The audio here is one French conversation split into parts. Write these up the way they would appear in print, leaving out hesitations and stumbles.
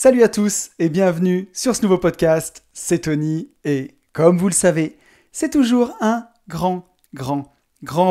Salut à tous et bienvenue sur ce nouveau podcast, c'est Tony et comme vous le savez, c'est toujours un grand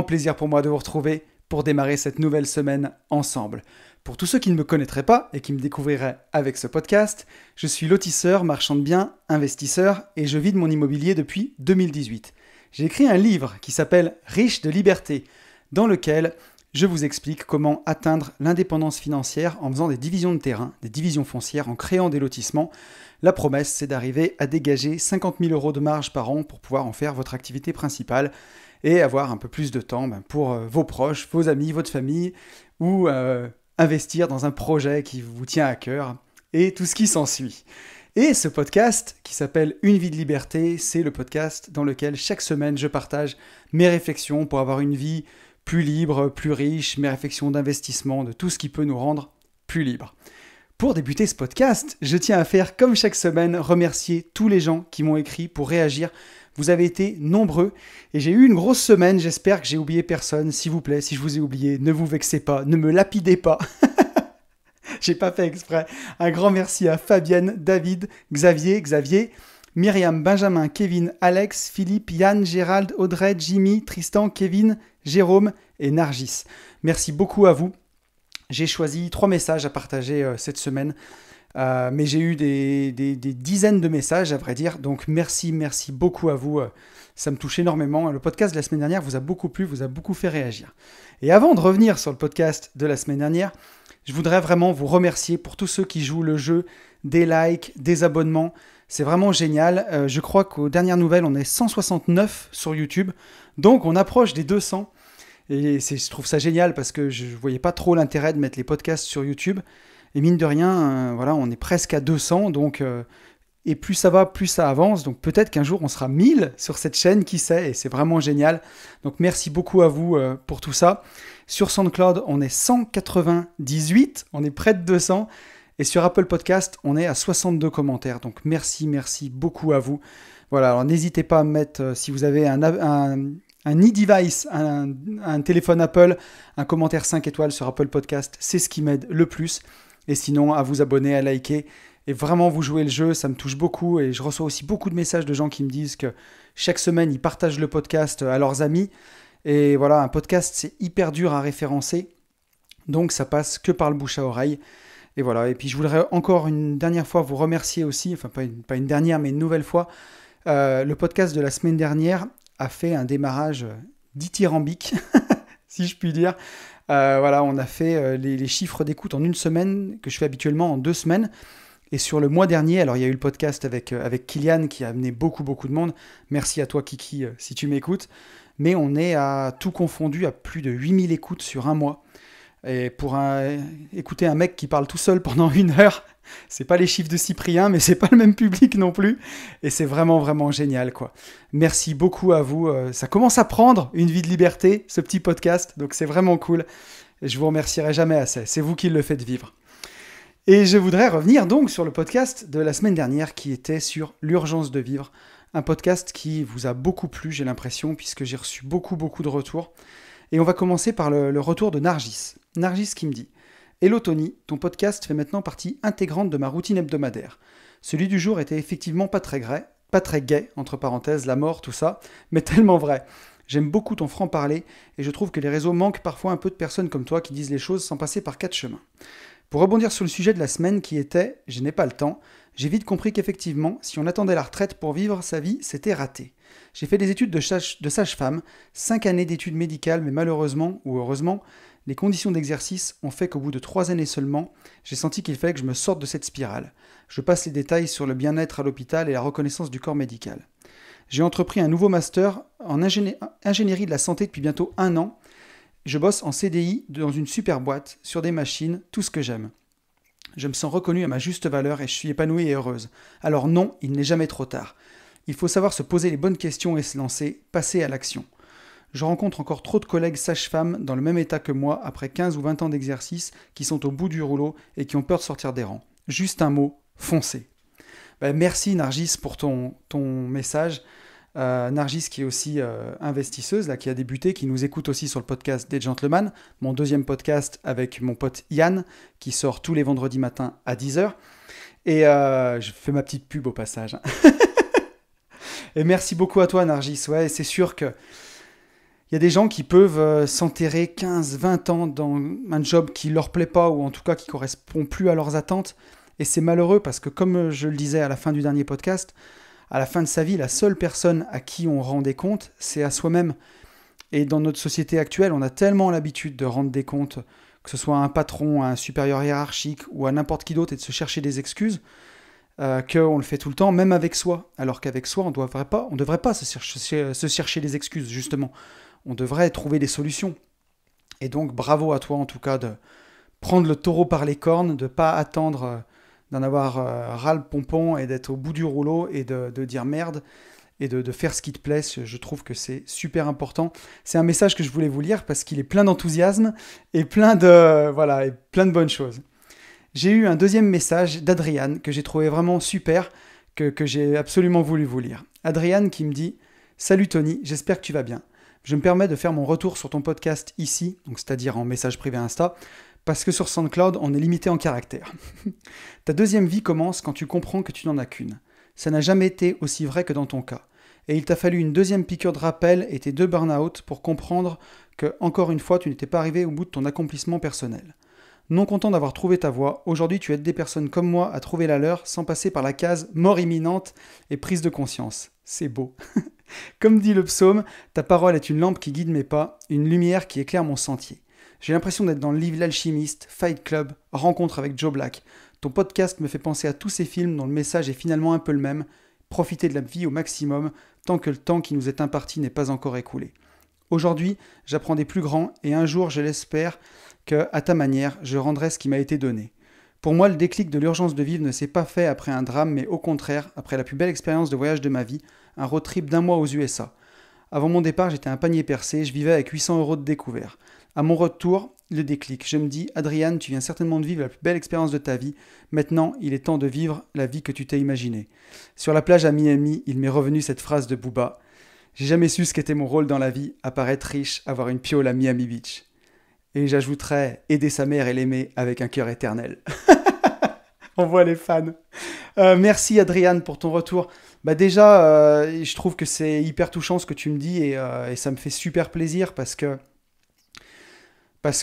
plaisir pour moi de vous retrouver pour démarrer cette nouvelle semaine ensemble. Pour tous ceux qui ne me connaîtraient pas et qui me découvriraient avec ce podcast, je suis lotisseur, marchand de biens, investisseur et je vis de mon immobilier depuis 2018. J'ai écrit un livre qui s'appelle « Riche de liberté » dans lequel je vous explique comment atteindre l'indépendance financière en faisant des divisions de terrain, des divisions foncières, en créant des lotissements. La promesse, c'est d'arriver à dégager 50 000 € de marge par an pour pouvoir en faire votre activité principale et avoir un peu plus de temps pour vos proches, vos amis, votre famille ou investir dans un projet qui vous tient à cœur et tout ce qui s'ensuit. Et ce podcast, qui s'appelle « Une vie de liberté », c'est le podcast dans lequel chaque semaine je partage mes réflexions pour avoir une vie plus libre, plus riche, mes réflexions d'investissement, de tout ce qui peut nous rendre plus libres. Pour débuter ce podcast, je tiens à faire, comme chaque semaine, remercier tous les gens qui m'ont écrit pour réagir. Vous avez été nombreux et j'ai eu une grosse semaine, j'espère que j'ai oublié personne. S'il vous plaît, si je vous ai oublié, ne vous vexez pas, ne me lapidez pas. J'ai pas fait exprès. Un grand merci à Fabienne, David, Xavier, Myriam, Benjamin, Kevin, Alex, Philippe, Yann, Gérald, Audrey, Jimmy, Tristan, Kevin, Jérôme et Nargis. Merci beaucoup à vous. J'ai choisi 3 messages à partager cette semaine, mais j'ai eu des dizaines de messages à vrai dire, donc merci beaucoup à vous. Ça me touche énormément. Le podcast de la semaine dernière vous a beaucoup plu, vous a beaucoup fait réagir. Et avant de revenir sur le podcast de la semaine dernière, je voudrais vraiment vous remercier pour tous ceux qui jouent le jeu des likes, des abonnements. C'est vraiment génial. Je crois qu'aux dernières nouvelles, on est 169 sur YouTube. Donc, on approche des 200. Et je trouve ça génial parce que je ne voyais pas trop l'intérêt de mettre les podcasts sur YouTube. Et mine de rien, voilà, on est presque à 200. Donc, et plus ça va, plus ça avance. Donc, peut-être qu'un jour, on sera 1000 sur cette chaîne, qui sait. Et c'est vraiment génial. Donc, merci beaucoup à vous pour tout ça. Sur SoundCloud, on est 198. On est près de 200. Et sur Apple Podcast, on est à 62 commentaires. Donc merci beaucoup à vous. Voilà, alors n'hésitez pas à me mettre, si vous avez un e-device, un téléphone Apple, un commentaire 5 étoiles sur Apple Podcast. C'est ce qui m'aide le plus. Et sinon, à vous abonner, à liker. Et vraiment, vous jouez le jeu, ça me touche beaucoup. Et je reçois aussi beaucoup de messages de gens qui me disent que chaque semaine, ils partagent le podcast à leurs amis. Et voilà, un podcast, c'est hyper dur à référencer. Donc ça passe que par le bouche à oreille. Et voilà, et puis je voudrais encore une dernière fois vous remercier aussi, enfin pas une dernière, mais une nouvelle fois. Le podcast de la semaine dernière a fait un démarrage dithyrambique, si je puis dire. Voilà, on a fait les chiffres d'écoute en 1 semaine, que je fais habituellement en 2 semaines. Et sur le mois dernier, alors il y a eu le podcast avec Kylian qui a amené beaucoup de monde. Merci à toi Kiki si tu m'écoutes. Mais on est à tout confondu à plus de 8000 écoutes sur un mois. Et pour écouter un mec qui parle tout seul pendant 1 heure, c'est pas les chiffres de Cyprien, mais c'est pas le même public non plus. Et c'est vraiment génial, quoi. Merci beaucoup à vous. Ça commence à prendre une vie de liberté, ce petit podcast. Donc c'est vraiment cool. Et je vous remercierai jamais assez. C'est vous qui le faites vivre. Et je voudrais revenir donc sur le podcast de la semaine dernière qui était sur l'urgence de vivre. Un podcast qui vous a beaucoup plu, j'ai l'impression, puisque j'ai reçu beaucoup de retours. Et on va commencer par le retour de Nargis. Nargis qui me dit « Hello Tony, ton podcast fait maintenant partie intégrante de ma routine hebdomadaire. Celui du jour était effectivement pas très gai, entre parenthèses, la mort, tout ça, mais tellement vrai. J'aime beaucoup ton franc-parler et je trouve que les réseaux manquent parfois un peu de personnes comme toi qui disent les choses sans passer par 4 chemins. Pour rebondir sur le sujet de la semaine qui était « Je n'ai pas le temps », j'ai vite compris qu'effectivement, si on attendait la retraite pour vivre sa vie, c'était raté. J'ai fait des études de sage-femme, 5 années d'études médicales, mais malheureusement, ou heureusement, les conditions d'exercice ont fait qu'au bout de 3 années seulement, j'ai senti qu'il fallait que je me sorte de cette spirale. Je passe les détails sur le bien-être à l'hôpital et la reconnaissance du corps médical. J'ai entrepris un nouveau master en ingénierie de la santé depuis bientôt 1 an. Je bosse en CDI dans une super boîte, sur des machines, tout ce que j'aime. Je me sens reconnue à ma juste valeur et je suis épanouie et heureuse. Alors non, il n'est jamais trop tard. Il faut savoir se poser les bonnes questions et se lancer, passer à l'action. Je rencontre encore trop de collègues sages-femmes dans le même état que moi après 15 ou 20 ans d'exercice qui sont au bout du rouleau et qui ont peur de sortir des rangs. Juste un mot, foncez. Merci Nargis pour ton message. Nargis qui est aussi investisseuse, là, qui a débuté, qui nous écoute aussi sur le podcast des Gentlemen, mon deuxième podcast avec mon pote Yann, qui sort tous les vendredis matins à 10h. Et je fais ma petite pub au passage. Et merci beaucoup à toi, Nargis. Ouais, c'est sûr que il y a des gens qui peuvent s'enterrer 15, 20 ans dans un job qui leur plaît pas ou en tout cas qui correspond plus à leurs attentes. Et c'est malheureux parce que comme je le disais à la fin du dernier podcast, à la fin de sa vie, la seule personne à qui on rend des comptes, c'est à soi-même. Et dans notre société actuelle, on a tellement l'habitude de rendre des comptes, que ce soit à un patron, à un supérieur hiérarchique ou à n'importe qui d'autre, et de se chercher des excuses, qu'on le fait tout le temps, même avec soi. Alors qu'avec soi, on ne devrait pas se chercher des excuses, justement. On devrait trouver des solutions. Et donc, bravo à toi, en tout cas, de prendre le taureau par les cornes, de ne pas attendre d'en avoir ras le pompon et d'être au bout du rouleau et de dire merde et de faire ce qui te plaît. Je trouve que c'est super important. C'est un message que je voulais vous lire parce qu'il est plein d'enthousiasme et plein de bonnes choses. J'ai eu un deuxième message d'Adriane que j'ai trouvé vraiment super, que j'ai absolument voulu vous lire. Adriane qui me dit « Salut Tony, j'espère que tu vas bien. Je me permets de faire mon retour sur ton podcast ici, donc c'est-à-dire en message privé Insta, parce que sur SoundCloud, on est limité en caractères. Ta deuxième vie commence quand tu comprends que tu n'en as qu'une. Ça n'a jamais été aussi vrai que dans ton cas. Et il t'a fallu une deuxième piqûre de rappel et tes 2 burn-out pour comprendre que, encore une fois, tu n'étais pas arrivé au bout de ton accomplissement personnel. Non content d'avoir trouvé ta voie, aujourd'hui tu aides des personnes comme moi à trouver la leur sans passer par la case mort imminente et prise de conscience. C'est beau. Comme dit le psaume, ta parole est une lampe qui guide mes pas, une lumière qui éclaire mon sentier. J'ai l'impression d'être dans le livre L'Alchimiste, Fight Club, Rencontre avec Joe Black. Ton podcast me fait penser à tous ces films dont le message est finalement un peu le même. Profiter de la vie au maximum, tant que le temps qui nous est imparti n'est pas encore écoulé. Aujourd'hui, j'apprends des plus grands et un jour, je l'espère, que, à ta manière, je rendrai ce qui m'a été donné. Pour moi, le déclic de l'urgence de vivre ne s'est pas fait après un drame, mais au contraire, après la plus belle expérience de voyage de ma vie, un road trip d'1 mois aux USA. Avant mon départ, j'étais un panier percé, je vivais avec 800 € de découvert. À mon retour, le déclic. Je me dis, Adriane, tu viens certainement de vivre la plus belle expérience de ta vie. Maintenant, il est temps de vivre la vie que tu t'es imaginée. Sur la plage à Miami, il m'est revenu cette phrase de Booba. J'ai jamais su ce qu'était mon rôle dans la vie, à part être riche, avoir une piole à Miami Beach. Et j'ajouterais, aider sa mère et l'aimer avec un cœur éternel. On voit les fans. Merci Adriane pour ton retour. Déjà, je trouve que c'est hyper touchant ce que tu me dis et ça me fait super plaisir parce que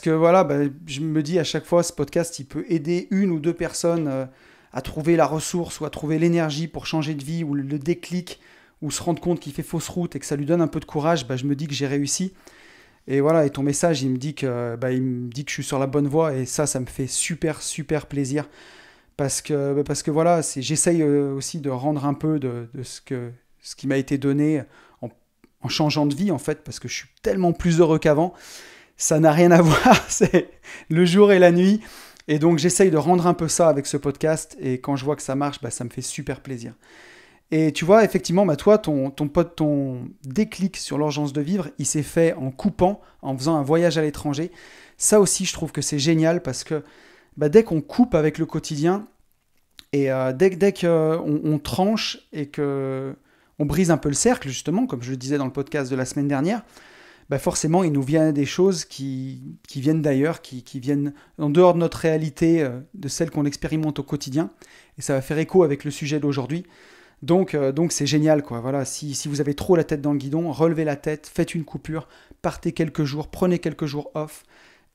voilà, je me dis à chaque fois, ce podcast, il peut aider 1 ou 2 personnes à trouver la ressource ou à trouver l'énergie pour changer de vie ou le déclic ou se rendre compte qu'il fait fausse route et que ça lui donne un peu de courage. Je me dis que j'ai réussi. Et voilà, et ton message, il me dit que je suis sur la bonne voie et ça me fait super, super plaisir. Parce que voilà, j'essaye aussi de rendre un peu de ce qui m'a été donné en changeant de vie, en fait, parce que je suis tellement plus heureux qu'avant. Ça n'a rien à voir, c'est le jour et la nuit. Et donc, j'essaye de rendre un peu ça avec ce podcast. Et quand je vois que ça marche, ça me fait super plaisir. Et tu vois, effectivement, toi, ton déclic sur l'urgence de vivre, il s'est fait en coupant, en faisant un voyage à l'étranger. Ça aussi, je trouve que c'est génial parce que dès qu'on coupe avec le quotidien et dès qu'on tranche et qu'on brise un peu le cercle, justement, comme je le disais dans le podcast de la semaine dernière, forcément, il nous vient des choses qui viennent d'ailleurs, qui viennent en dehors de notre réalité, de celle qu'on expérimente au quotidien. Et ça va faire écho avec le sujet d'aujourd'hui. Donc c'est génial, quoi. Voilà, si vous avez trop la tête dans le guidon, relevez la tête, faites une coupure, partez quelques jours, prenez quelques jours off,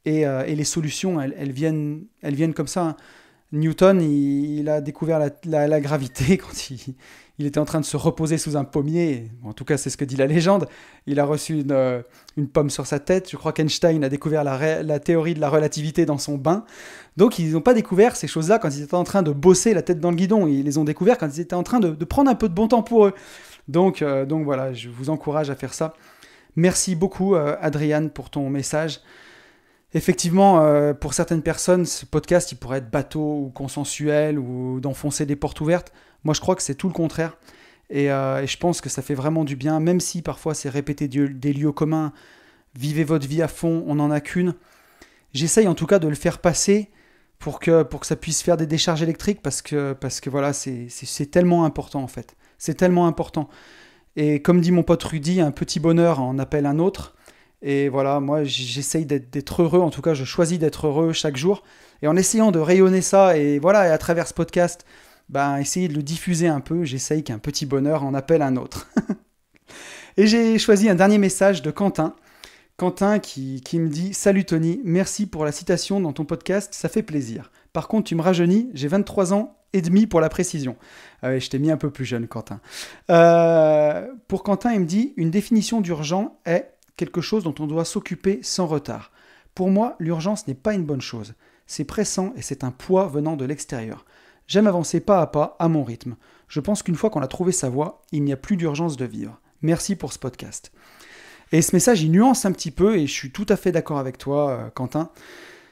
et les solutions, elles viennent comme ça. Hein. Newton, il a découvert la gravité quand il était en train de se reposer sous un pommier. En tout cas, c'est ce que dit la légende. Il a reçu une pomme sur sa tête. Je crois qu'Einstein a découvert la théorie de la relativité dans son bain. Donc, ils n'ont pas découvert ces choses-là quand ils étaient en train de bosser la tête dans le guidon. Ils les ont découvert quand ils étaient en train de prendre un peu de bon temps pour eux. Donc voilà, je vous encourage à faire ça. Merci beaucoup, Adriane, pour ton message. Effectivement, pour certaines personnes, ce podcast, il pourrait être bateau ou consensuel ou d'enfoncer des portes ouvertes. Moi, je crois que c'est tout le contraire. Et je pense que ça fait vraiment du bien, même si parfois c'est répéter des lieux communs. Vivez votre vie à fond, on n'en a qu'une. J'essaye en tout cas de le faire passer pour que ça puisse faire des décharges électriques parce que voilà, c'est tellement important en fait. C'est tellement important. Et comme dit mon pote Rudy, un petit bonheur en appelle un autre. Et voilà, moi j'essaye d'être heureux, en tout cas je choisis d'être heureux chaque jour. Et en essayant de rayonner ça, et voilà, et à travers ce podcast, essayer de le diffuser un peu. J'essaye qu'un petit bonheur en appelle un autre. Et j'ai choisi un dernier message de Quentin. Quentin qui me dit « Salut Tony, merci pour la citation dans ton podcast, ça fait plaisir. Par contre, tu me rajeunis, j'ai 23 ans et demi pour la précision. » Je t'ai mis un peu plus jeune, Quentin. Pour Quentin, il me dit « Une définition d'urgent est quelque chose dont on doit s'occuper sans retard. Pour moi, l'urgence n'est pas une bonne chose. C'est pressant et c'est un poids venant de l'extérieur. J'aime avancer pas à pas, à mon rythme. Je pense qu'une fois qu'on a trouvé sa voie, il n'y a plus d'urgence de vivre. Merci pour ce podcast. » Et ce message, il nuance un petit peu, et je suis tout à fait d'accord avec toi, Quentin.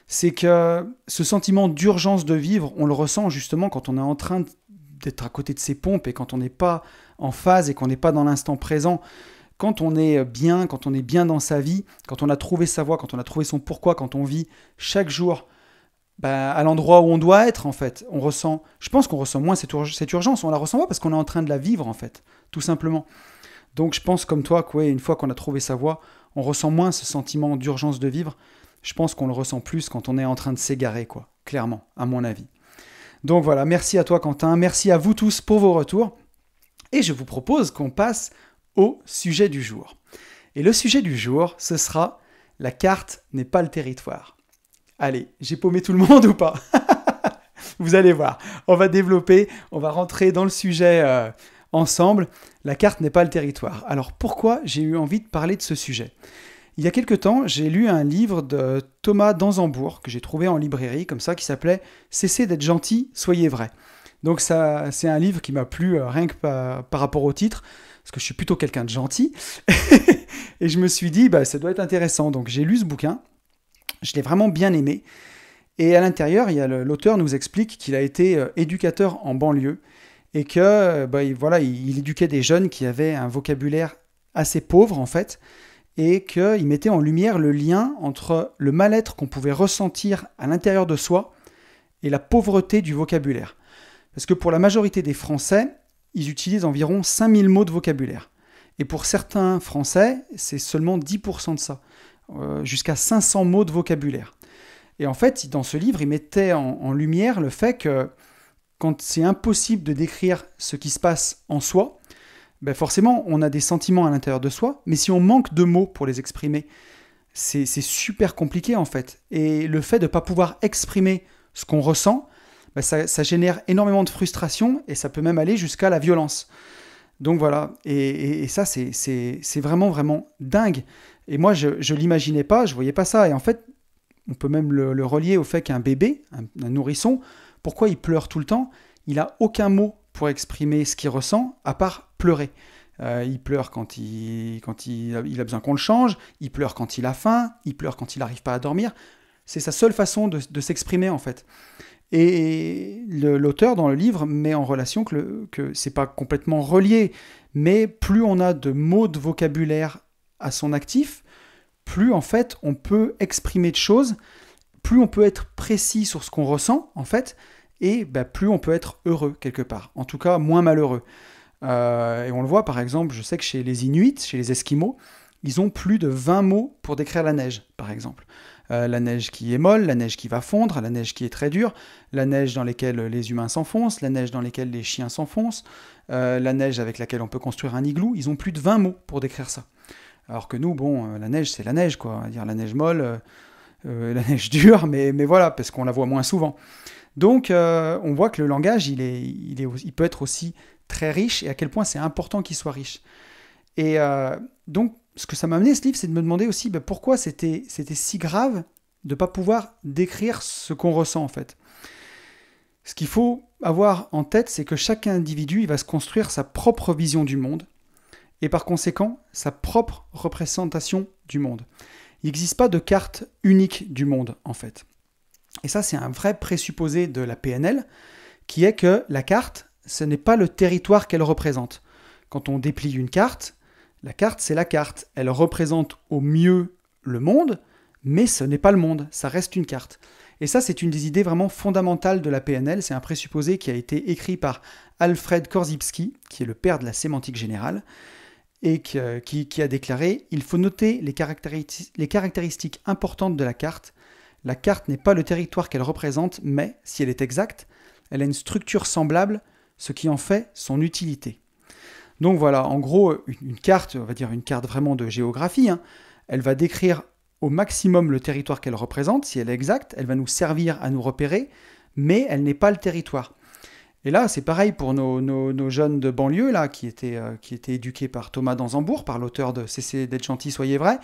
C'est que ce sentiment d'urgence de vivre, on le ressent justement quand on est en train d'être à côté de ses pompes et quand on n'est pas en phase et qu'on n'est pas dans l'instant présent. Quand on est bien dans sa vie, quand on a trouvé sa voie, quand on a trouvé son pourquoi, quand on vit chaque jour à l'endroit où on doit être, en fait, je pense qu'on ressent moins cette urgence. On la ressent pas parce qu'on est en train de la vivre, en fait, tout simplement. Donc je pense comme toi une fois qu'on a trouvé sa voie, on ressent moins ce sentiment d'urgence de vivre. Je pense qu'on le ressent plus quand on est en train de s'égarer, clairement, à mon avis. Donc voilà, merci à toi Quentin, merci à vous tous pour vos retours. Et je vous propose qu'on passe au sujet du jour. Et le sujet du jour, ce sera « La carte n'est pas le territoire ». Allez, j'ai paumé tout le monde ou pas? Vous allez voir, on va développer, on va rentrer dans le sujet ensemble. La carte n'est pas le territoire. Alors pourquoi j'ai eu envie de parler de ce sujet? Il y a quelque temps, j'ai lu un livre de Thomas d'Anzembourg que j'ai trouvé en librairie, comme ça, qui s'appelait « Cessez d'être gentil, soyez vrai ». Donc ça, c'est un livre qui m'a plu rien que par rapport au titre, parce que je suis plutôt quelqu'un de gentil. Et je me suis dit, ça doit être intéressant. Donc j'ai lu ce bouquin, je l'ai vraiment bien aimé. Et à l'intérieur, l'auteur nous explique qu'il a été éducateur en banlieue, et que il éduquait des jeunes qui avaient un vocabulaire assez pauvre en fait, et qu'il mettait en lumière le lien entre le mal-être qu'on pouvait ressentir à l'intérieur de soi et la pauvreté du vocabulaire. Parce que pour la majorité des Français, ils utilisent environ 5000 mots de vocabulaire. Et pour certains Français, c'est seulement 10% de ça, jusqu'à 500 mots de vocabulaire. Et en fait, dans ce livre, il mettait en lumière le fait que quand c'est impossible de décrire ce qui se passe en soi, forcément, on a des sentiments à l'intérieur de soi, mais si on manque de mots pour les exprimer, c'est super compliqué en fait. Et le fait de ne pas pouvoir exprimer ce qu'on ressent, ça génère énormément de frustration et ça peut même aller jusqu'à la violence. Donc voilà, et ça c'est vraiment, vraiment dingue. Et moi, je ne l'imaginais pas, je ne voyais pas ça. Et en fait, on peut même le relier au fait qu'un bébé, un nourrisson, pourquoi il pleure tout le temps? Il n'a aucun mot pour exprimer ce qu'il ressent, à part pleurer. Il pleure quand il a besoin qu'on le change, il pleure quand il a faim, il pleure quand il n'arrive pas à dormir. C'est sa seule façon de s'exprimer, en fait. Et l'auteur, dans le livre, met en relation que c'est pas complètement relié, mais plus on a de mots de vocabulaire à son actif, plus, en fait, on peut exprimer de choses, plus on peut être précis sur ce qu'on ressent, en fait, et plus on peut être heureux, quelque part. En tout cas, moins malheureux. Et on le voit, par exemple, je sais que chez les Inuits, chez les Esquimaux, ils ont plus de 20 mots pour décrire la neige, par exemple. La neige qui est molle, la neige qui va fondre, la neige qui est très dure, la neige dans laquelle les humains s'enfoncent, la neige dans laquelle les chiens s'enfoncent, la neige avec laquelle on peut construire un igloo. Ils ont plus de 20 mots pour décrire ça. Alors que nous, la neige, c'est la neige, quoi. On va dire la neige molle, la neige dure, mais voilà, parce qu'on la voit moins souvent. Donc, on voit que le langage, il peut être aussi très riche, et à quel point c'est important qu'il soit riche. Et donc, ce que ça m'a amené, ce livre, c'est de me demander aussi pourquoi c'était si grave de ne pas pouvoir décrire ce qu'on ressent, en fait. Ce qu'il faut avoir en tête, c'est que chaque individu, il va se construire sa propre vision du monde, et par conséquent, sa propre représentation du monde. Il n'existe pas de carte unique du monde, en fait. Et ça, c'est un vrai présupposé de la PNL, qui est que la carte, ce n'est pas le territoire qu'elle représente. Quand on déplie une carte, la carte, c'est la carte. Elle représente au mieux le monde, mais ce n'est pas le monde, ça reste une carte. Et ça, c'est une des idées vraiment fondamentales de la PNL. C'est un présupposé qui a été écrit par Alfred Korzybski, qui est le père de la sémantique générale, et qui a déclaré « Il faut noter les caractéristiques importantes de la carte. La carte n'est pas le territoire qu'elle représente, mais, si elle est exacte, elle a une structure semblable ce qui en fait son utilité. Donc voilà, en gros, une carte, on va dire une carte vraiment de géographie, hein, elle va décrire au maximum le territoire qu'elle représente. Si elle est exacte, elle va nous servir à nous repérer, mais elle n'est pas le territoire. Et là, c'est pareil pour nos jeunes de banlieue, là, qui étaient éduqués par Thomas d'Anzembourg, par l'auteur de Cessez d'être gentil, soyez vrai,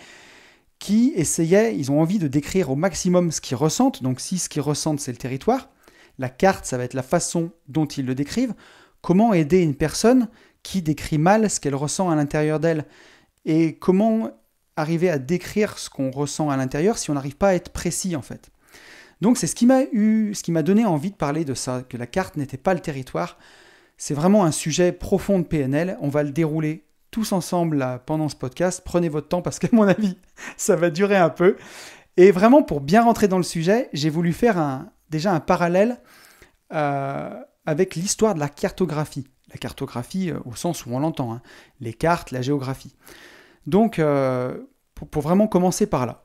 qui essayaient, ils ont envie de décrire au maximum ce qu'ils ressentent. Donc si ce qu'ils ressentent, c'est le territoire, la carte, ça va être la façon dont ils le décrivent. Comment aider une personne qui décrit mal ce qu'elle ressent à l'intérieur d'elle? Et comment arriver à décrire ce qu'on ressent à l'intérieur si on n'arrive pas à être précis, en fait. Donc c'est ce qui m'a donné envie de parler de ça, que la carte n'était pas le territoire. C'est vraiment un sujet profond de PNL. On va le dérouler tous ensemble là, pendant ce podcast. Prenez votre temps parce qu'à mon avis, ça va durer un peu. Et vraiment, pour bien rentrer dans le sujet, j'ai voulu faire déjà un parallèle avec l'histoire de la cartographie. La cartographie au sens où on l'entend, hein. Les cartes, la géographie. Donc, pour vraiment commencer par là.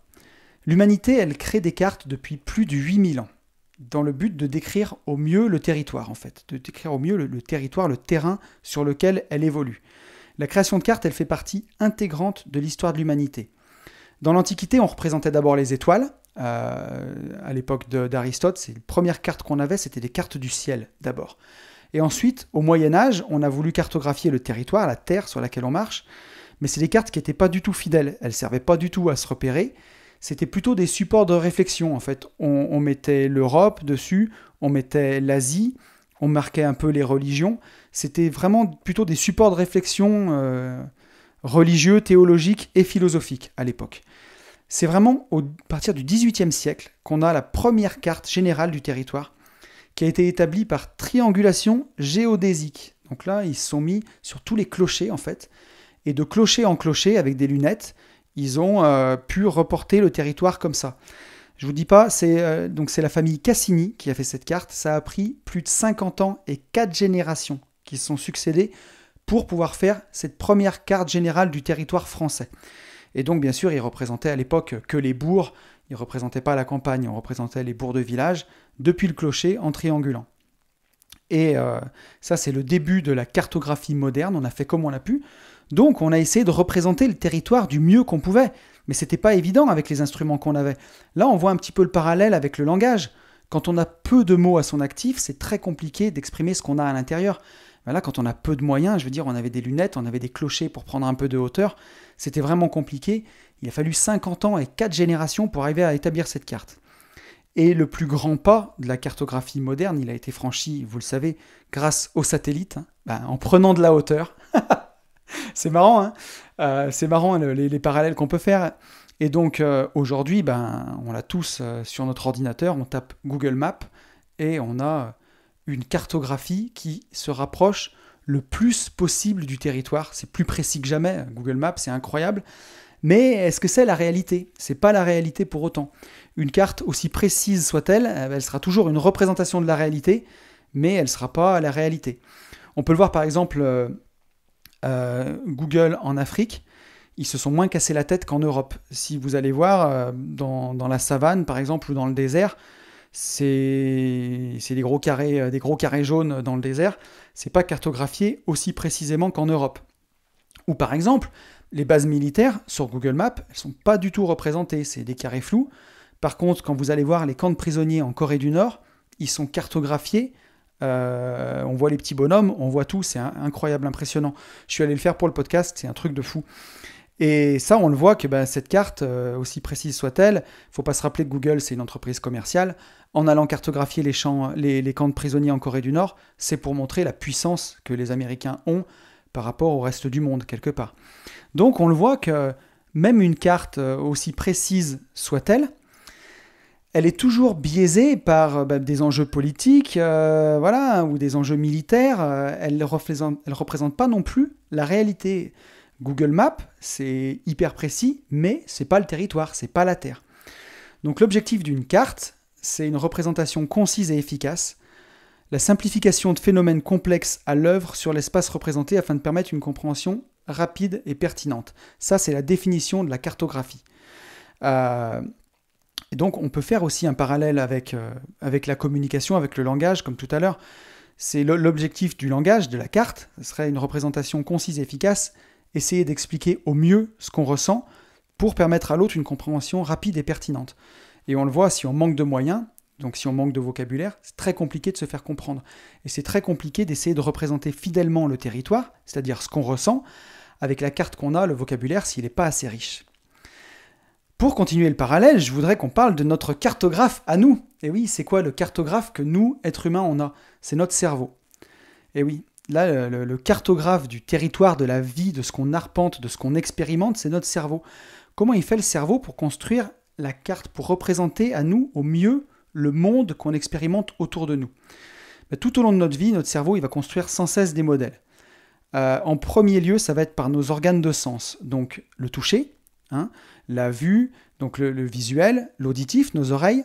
L'humanité, elle crée des cartes depuis plus de 8000 ans, dans le but de décrire au mieux le territoire, en fait, de décrire au mieux le territoire, le terrain sur lequel elle évolue. La création de cartes, elle fait partie intégrante de l'histoire de l'humanité. Dans l'Antiquité, on représentait d'abord les étoiles. À l'époque d'Aristote, c'est les premières cartes qu'on avait, c'était des cartes du ciel, d'abord. Et ensuite, au Moyen-Âge, on a voulu cartographier le territoire, la terre sur laquelle on marche, mais c'est des cartes qui n'étaient pas du tout fidèles, elles ne servaient pas du tout à se repérer. C'était plutôt des supports de réflexion, en fait. On mettait l'Europe dessus, on mettait l'Asie, on marquait un peu les religions. C'était vraiment plutôt des supports de réflexion religieux, théologiques et philosophiques à l'époque. C'est vraiment à partir du XVIIIe siècle qu'on a la première carte générale du territoire qui a été établie par triangulation géodésique. Donc là, ils se sont mis sur tous les clochers, en fait, et de clocher en clocher, avec des lunettes, ils ont pu reporter le territoire comme ça. Je vous dis pas, donc c'est la famille Cassini qui a fait cette carte. Ça a pris plus de 50 ans et 4 générations qui se sont succédées pour pouvoir faire cette première carte générale du territoire français. Et donc, bien sûr, ils représentaient à l'époque que les bourgs, ils ne représentaient pas la campagne, on représentait les bourgs de village depuis le clocher en triangulant. Et ça, c'est le début de la cartographie moderne, on a fait comme on a pu. Donc, on a essayé de représenter le territoire du mieux qu'on pouvait. Mais ce n'était pas évident avec les instruments qu'on avait. Là, on voit un petit peu le parallèle avec le langage. Quand on a peu de mots à son actif, c'est très compliqué d'exprimer ce qu'on a à l'intérieur. Ben là, quand on a peu de moyens, je veux dire, on avait des lunettes, on avait des clochers pour prendre un peu de hauteur. C'était vraiment compliqué. Il a fallu 50 ans et 4 générations pour arriver à établir cette carte. Et le plus grand pas de la cartographie moderne, il a été franchi, vous le savez, grâce aux satellites, hein, en prenant de la hauteur. C'est marrant, hein, c'est marrant les parallèles qu'on peut faire. Et donc aujourd'hui, on l'a tous sur notre ordinateur, on tape Google Maps et on a une cartographie qui se rapproche le plus possible du territoire. C'est plus précis que jamais, Google Maps, c'est incroyable. Mais est-ce que c'est la réalité ? C'est pas la réalité pour autant. Une carte, aussi précise soit-elle, elle sera toujours une représentation de la réalité, mais elle ne sera pas la réalité. On peut le voir par exemple... Google en Afrique, ils se sont moins cassés la tête qu'en Europe. Si vous allez voir dans la savane par exemple ou dans le désert, c'est des gros carrés jaunes dans le désert, c'est pas cartographié aussi précisément qu'en Europe. Ou par exemple, les bases militaires sur Google Maps, elles sont pas du tout représentées, c'est des carrés flous. Par contre, quand vous allez voir les camps de prisonniers en Corée du Nord, ils sont cartographiés. On voit les petits bonhommes, on voit tout, c'est incroyable, impressionnant. Je suis allé le faire pour le podcast, c'est un truc de fou. Et ça, on le voit que cette carte, aussi précise soit-elle, il ne faut pas se rappeler que Google, c'est une entreprise commerciale. En allant cartographier les camps de prisonniers en Corée du Nord, c'est pour montrer la puissance que les Américains ont par rapport au reste du monde, quelque part. Donc on le voit que même une carte aussi précise soit-elle, elle est toujours biaisée par des enjeux politiques, ou des enjeux militaires. Elle ne représente pas non plus la réalité. Google Maps, c'est hyper précis, mais c'est pas le territoire, c'est pas la Terre. Donc l'objectif d'une carte, c'est une représentation concise et efficace, la simplification de phénomènes complexes à l'œuvre sur l'espace représenté afin de permettre une compréhension rapide et pertinente. Ça, c'est la définition de la cartographie. Et donc, on peut faire aussi un parallèle avec la communication, avec le langage, comme tout à l'heure. C'est l'objectif du langage, de la carte. Ce serait une représentation concise et efficace. Essayer d'expliquer au mieux ce qu'on ressent pour permettre à l'autre une compréhension rapide et pertinente. Et on le voit, si on manque de moyens, donc si on manque de vocabulaire, c'est très compliqué de se faire comprendre. Et c'est très compliqué d'essayer de représenter fidèlement le territoire, c'est-à-dire ce qu'on ressent, avec la carte qu'on a, le vocabulaire, s'il n'est pas assez riche. Pour continuer le parallèle, je voudrais qu'on parle de notre cartographe à nous. Et oui, c'est quoi le cartographe que nous, êtres humains, on a? C'est notre cerveau. Et oui, là, le cartographe du territoire, de la vie, de ce qu'on arpente, de ce qu'on expérimente, c'est notre cerveau. Comment il fait le cerveau pour construire la carte, pour représenter à nous, au mieux, le monde qu'on expérimente autour de nous? Tout au long de notre vie, notre cerveau, il va construire sans cesse des modèles. En premier lieu, ça va être par nos organes de sens. Donc, le toucher, la vue, donc le visuel, l'auditif, nos oreilles,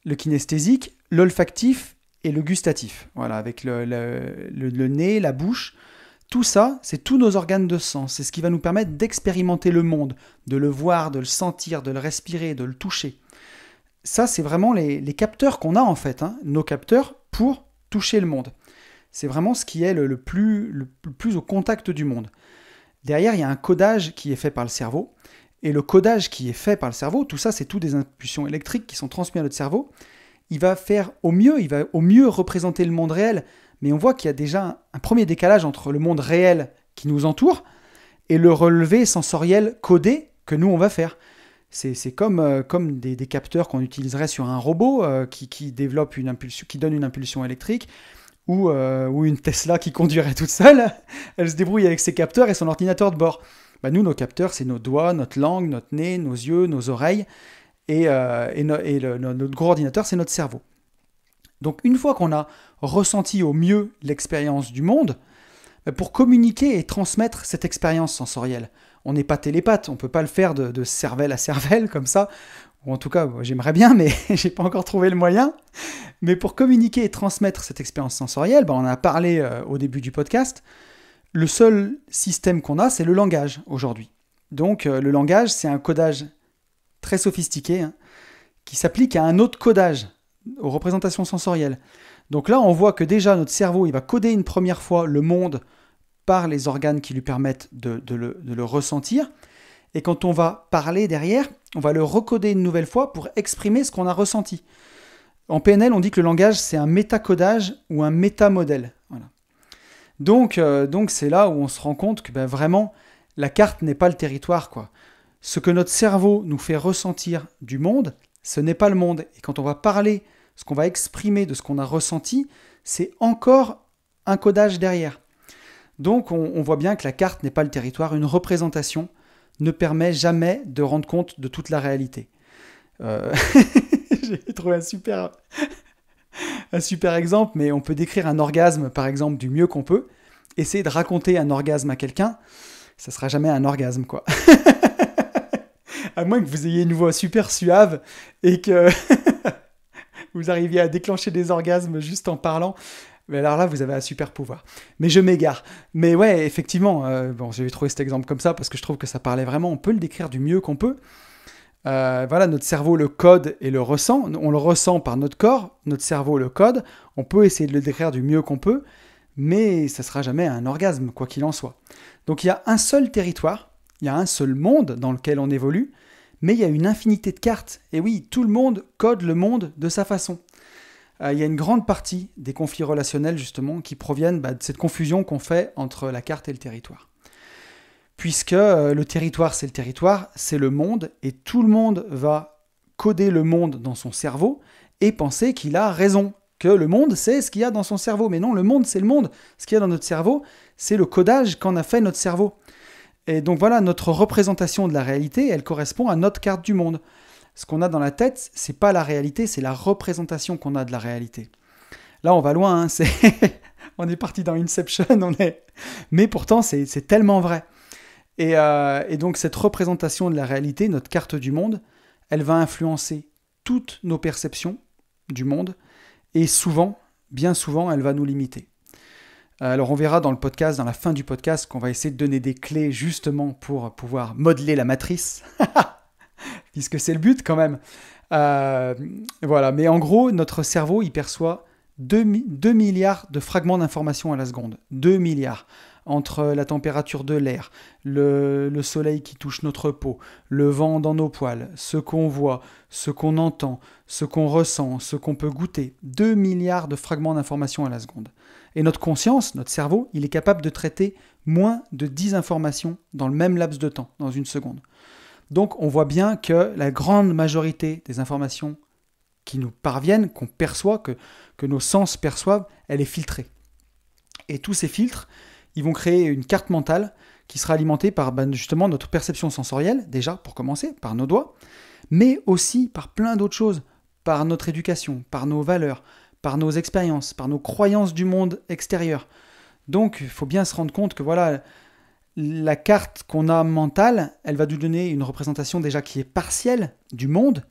le kinesthésique, l'olfactif et le gustatif. Voilà, avec le nez, la bouche. Tout ça, c'est tous nos organes de sens. C'est ce qui va nous permettre d'expérimenter le monde, de le voir, de le sentir, de le respirer, de le toucher. Ça, c'est vraiment les capteurs qu'on a en fait, nos capteurs pour toucher le monde. C'est vraiment ce qui est le plus au contact du monde. Derrière, il y a un codage qui est fait par le cerveau. Et le codage qui est fait par le cerveau, tout ça, c'est tout des impulsions électriques qui sont transmises à notre cerveau. Il va au mieux représenter le monde réel. Mais on voit qu'il y a déjà un premier décalage entre le monde réel qui nous entoure et le relevé sensoriel codé que nous, on va faire. C'est comme des capteurs qu'on utiliserait sur un robot qui développe une impulsion, qui donne une impulsion électrique, ou une Tesla qui conduirait toute seule. Elle se débrouille avec ses capteurs et son ordinateur de bord. Nous, nos capteurs, c'est nos doigts, notre langue, notre nez, nos yeux, nos oreilles, et notre gros ordinateur, c'est notre cerveau. Donc une fois qu'on a ressenti au mieux l'expérience du monde, pour communiquer et transmettre cette expérience sensorielle, on n'est pas télépathe, on ne peut pas le faire de cervelle à cervelle comme ça, ou en tout cas j'aimerais bien, mais j'ai pas encore trouvé le moyen. Mais pour communiquer et transmettre cette expérience sensorielle, on en a parlé au début du podcast, le seul système qu'on a, c'est le langage aujourd'hui. Donc le langage, c'est un codage très sophistiqué qui s'applique à un autre codage, aux représentations sensorielles. Donc là, on voit que déjà, notre cerveau, il va coder une première fois le monde par les organes qui lui permettent de le ressentir. Et quand on va parler derrière, on va le recoder une nouvelle fois pour exprimer ce qu'on a ressenti. En PNL, on dit que le langage, c'est un métacodage ou un métamodèle. Voilà. Donc c'est là où on se rend compte que vraiment, la carte n'est pas le territoire, quoi. Ce que notre cerveau nous fait ressentir du monde, ce n'est pas le monde. Et quand on va parler, ce qu'on va exprimer de ce qu'on a ressenti, c'est encore un codage derrière. Donc on voit bien que la carte n'est pas le territoire. Une représentation ne permet jamais de rendre compte de toute la réalité. J'ai trouvé un super exemple, mais on peut décrire un orgasme, par exemple, du mieux qu'on peut. Essayer de raconter un orgasme à quelqu'un, ça ne sera jamais un orgasme, quoi. À moins que vous ayez une voix super suave et que vous arriviez à déclencher des orgasmes juste en parlant. Mais alors là, vous avez un super pouvoir. Mais je m'égare. Mais ouais, effectivement, j'ai trouvé cet exemple comme ça parce que je trouve que ça parlait vraiment. On peut le décrire du mieux qu'on peut. Voilà, notre cerveau le code et le ressent. On le ressent par notre corps. Notre cerveau le code. On peut essayer de le décrire du mieux qu'on peut. Mais ça ne sera jamais un orgasme, quoi qu'il en soit. Donc il y a un seul territoire. Il y a un seul monde dans lequel on évolue. Mais il y a une infinité de cartes. Et oui, tout le monde code le monde de sa façon. Il y a une grande partie des conflits relationnels, justement, qui proviennent de cette confusion qu'on fait entre la carte et le territoire. Puisque le territoire, c'est le monde, et tout le monde va coder le monde dans son cerveau et penser qu'il a raison, que le monde, c'est ce qu'il y a dans son cerveau. Mais non, le monde, c'est le monde. Ce qu'il y a dans notre cerveau, c'est le codage qu'en a fait notre cerveau. Et donc voilà, notre représentation de la réalité, elle correspond à notre carte du monde. Ce qu'on a dans la tête, c'est pas la réalité, c'est la représentation qu'on a de la réalité. Là, on va loin, on est parti dans Inception, mais pourtant, c'est tellement vrai. Et donc, cette représentation de la réalité, notre carte du monde, elle va influencer toutes nos perceptions du monde, et souvent, bien souvent, elle va nous limiter. Alors on verra dans la fin du podcast, qu'on va essayer de donner des clés justement pour pouvoir modeler la matrice, puisque c'est le but quand même. Voilà, mais en gros, notre cerveau, il perçoit 2 milliards de fragments d'informations à la seconde. 2 milliards. Entre la température de l'air, le soleil qui touche notre peau, le vent dans nos poils, ce qu'on voit, ce qu'on entend, ce qu'on ressent, ce qu'on peut goûter. 2 milliards de fragments d'informations à la seconde. Et notre conscience, notre cerveau, il est capable de traiter moins de 10 informations dans le même laps de temps, dans une seconde. Donc on voit bien que la grande majorité des informations qui nous parviennent, qu'on perçoit, que nos sens perçoivent, elle est filtrée. Et tous ces filtres, ils vont créer une carte mentale qui sera alimentée par justement notre perception sensorielle, déjà pour commencer, par nos doigts, mais aussi par plein d'autres choses, par notre éducation, par nos valeurs, par nos expériences, par nos croyances du monde extérieur. Donc il faut bien se rendre compte que voilà, la carte qu'on a mentale, elle va nous donner une représentation déjà qui est partielle du monde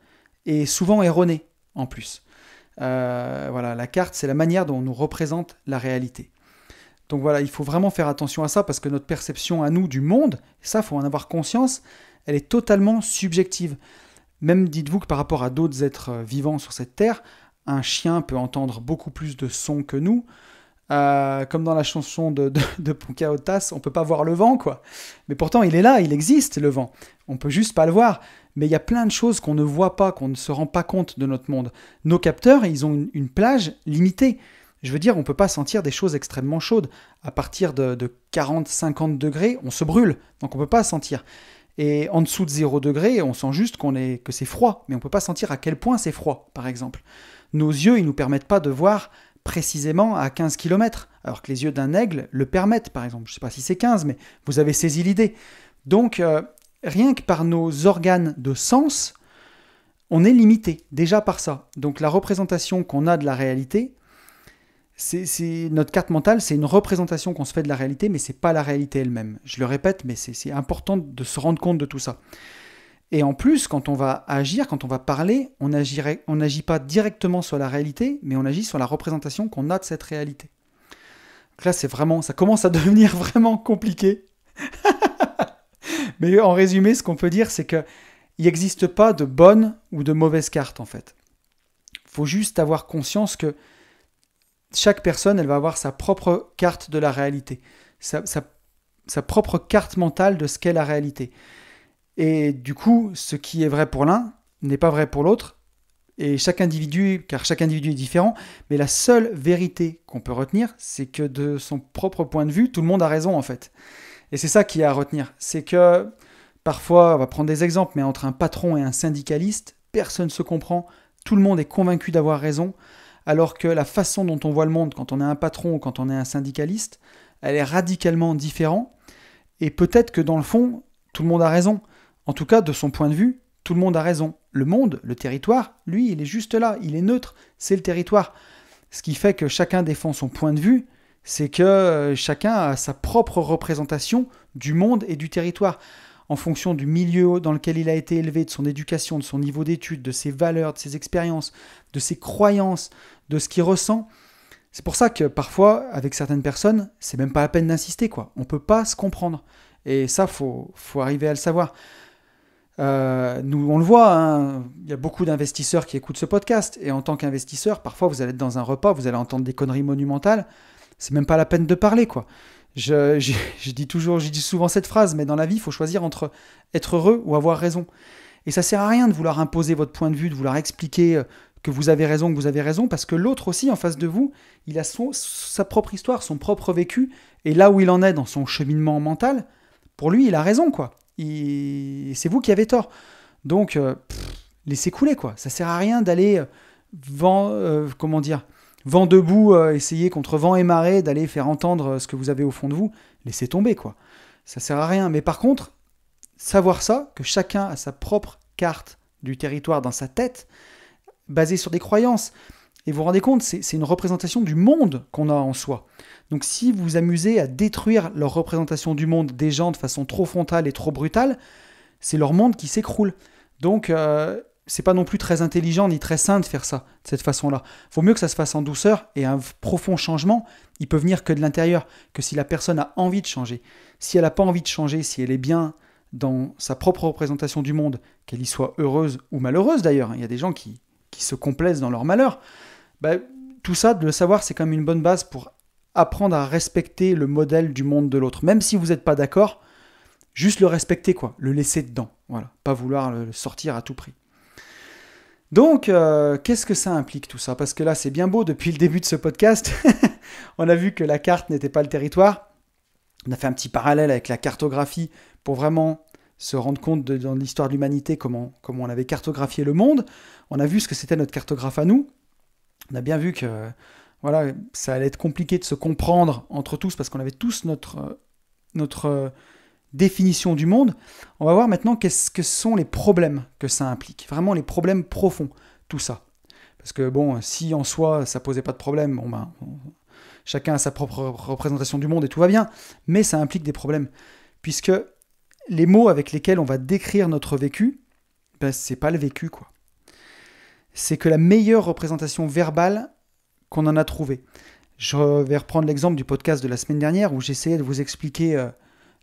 et souvent erronée en plus. Voilà, la carte, c'est la manière dont on nous représente la réalité. Donc voilà, il faut vraiment faire attention à ça parce que notre perception à nous du monde, ça, il faut en avoir conscience, elle est totalement subjective. Même dites-vous que par rapport à d'autres êtres vivants sur cette terre, un chien peut entendre beaucoup plus de sons que nous. Comme dans la chanson de Pocahontas, on ne peut pas voir le vent, quoi. Mais pourtant, il est là, il existe, le vent. On ne peut juste pas le voir. Mais il y a plein de choses qu'on ne voit pas, qu'on ne se rend pas compte de notre monde. Nos capteurs, ils ont une plage limitée. Je veux dire, on ne peut pas sentir des choses extrêmement chaudes. À partir de 40-50 degrés, on se brûle, donc on ne peut pas sentir. Et en dessous de 0 degré, on sent juste que c'est froid, mais on ne peut pas sentir à quel point c'est froid, par exemple. Nos yeux, ils ne nous permettent pas de voir précisément à 15 km, alors que les yeux d'un aigle le permettent, par exemple. Je ne sais pas si c'est 15, mais vous avez saisi l'idée. Donc, rien que par nos organes de sens, on est limité, déjà par ça. Donc la représentation qu'on a de la réalité, c'est notre carte mentale, c'est une représentation qu'on se fait de la réalité, mais ce n'est pas la réalité elle-même. Je le répète, mais c'est important de se rendre compte de tout ça. Et en plus, quand on va agir, quand on va parler, on n'agit pas directement sur la réalité, mais on agit sur la représentation qu'on a de cette réalité. Donc là, ça commence à devenir vraiment compliqué. Mais en résumé, ce qu'on peut dire, c'est qu'il n'existe pas de bonne ou de mauvaise carte, en fait. Il faut juste avoir conscience que chaque personne, elle va avoir sa propre carte de la réalité, sa propre carte mentale de ce qu'est la réalité. Et du coup, ce qui est vrai pour l'un n'est pas vrai pour l'autre, et car chaque individu est différent, mais la seule vérité qu'on peut retenir, c'est que de son propre point de vue, tout le monde a raison en fait. Et c'est ça qui est à retenir, c'est que parfois, on va prendre des exemples, mais entre un patron et un syndicaliste, personne ne se comprend, tout le monde est convaincu d'avoir raison, alors que la façon dont on voit le monde quand on est un patron ou quand on est un syndicaliste, elle est radicalement différente, et peut-être que dans le fond, tout le monde a raison. En tout cas, de son point de vue, tout le monde a raison. Le monde, le territoire, lui, il est juste là, il est neutre, c'est le territoire. Ce qui fait que chacun défend son point de vue, c'est que chacun a sa propre représentation du monde et du territoire, en fonction du milieu dans lequel il a été élevé, de son éducation, de son niveau d'études, de ses valeurs, de ses expériences, de ses croyances, de ce qu'il ressent. C'est pour ça que parfois, avec certaines personnes, c'est même pas la peine d'insister, quoi. On peut pas se comprendre. Et ça, faut arriver à le savoir. Nous, on le voit, hein, il y a beaucoup d'investisseurs qui écoutent ce podcast, et en tant qu'investisseur, parfois vous allez être dans un repas, vous allez entendre des conneries monumentales, c'est même pas la peine de parler, quoi. Je dis souvent cette phrase, mais dans la vie, il faut choisir entre être heureux ou avoir raison. Et ça sert à rien de vouloir imposer votre point de vue, de vouloir expliquer que vous avez raison, parce que l'autre aussi, en face de vous, il a sa propre histoire, son propre vécu, et là où il en est dans son cheminement mental, pour lui, il a raison, quoi. C'est vous qui avez tort. Donc, laissez couler, quoi. Ça sert à rien d'aller vent debout, essayer contre vent et marée, d'aller faire entendre ce que vous avez au fond de vous. Laissez tomber, quoi. Ça sert à rien. Mais par contre, savoir ça, que chacun a sa propre carte du territoire dans sa tête, basée sur des croyances. Et vous vous rendez compte, c'est une représentation du monde qu'on a en soi. Donc si vous vous amusez à détruire leur représentation du monde des gens de façon trop frontale et trop brutale, c'est leur monde qui s'écroule. Donc c'est pas non plus très intelligent ni très sain de faire ça de cette façon-là. Il vaut mieux que ça se fasse en douceur, et un profond changement, il peut venir que de l'intérieur, que si la personne a envie de changer. Si elle n'a pas envie de changer, si elle est bien dans sa propre représentation du monde, qu'elle y soit heureuse ou malheureuse d'ailleurs, il y a des gens qui se complaisent dans leur malheur, tout ça, de le savoir, c'est quand même une bonne base pour apprendre à respecter le modèle du monde de l'autre. Même si vous n'êtes pas d'accord, juste le respecter, quoi, le laisser dedans. Voilà, pas vouloir le sortir à tout prix. Donc, qu'est-ce que ça implique tout ça? Parce que là, c'est bien beau, depuis le début de ce podcast, on a vu que la carte n'était pas le territoire. On a fait un petit parallèle avec la cartographie pour vraiment se rendre compte dans l'histoire de l'humanité comment on avait cartographié le monde. On a vu ce que c'était notre cartographe à nous. On a bien vu que voilà, ça allait être compliqué de se comprendre entre tous parce qu'on avait tous notre définition du monde. On va voir maintenant qu'est-ce que sont les problèmes que ça implique. Vraiment les problèmes profonds, tout ça. Parce que bon, si en soi ça posait pas de problème, bon ben, chacun a sa propre représentation du monde et tout va bien, mais ça implique des problèmes. Puisque les mots avec lesquels on va décrire notre vécu, ben, c'est pas le vécu, quoi. C'est que la meilleure représentation verbale qu'on en a trouvée. Je vais reprendre l'exemple du podcast de la semaine dernière où j'essayais de vous expliquer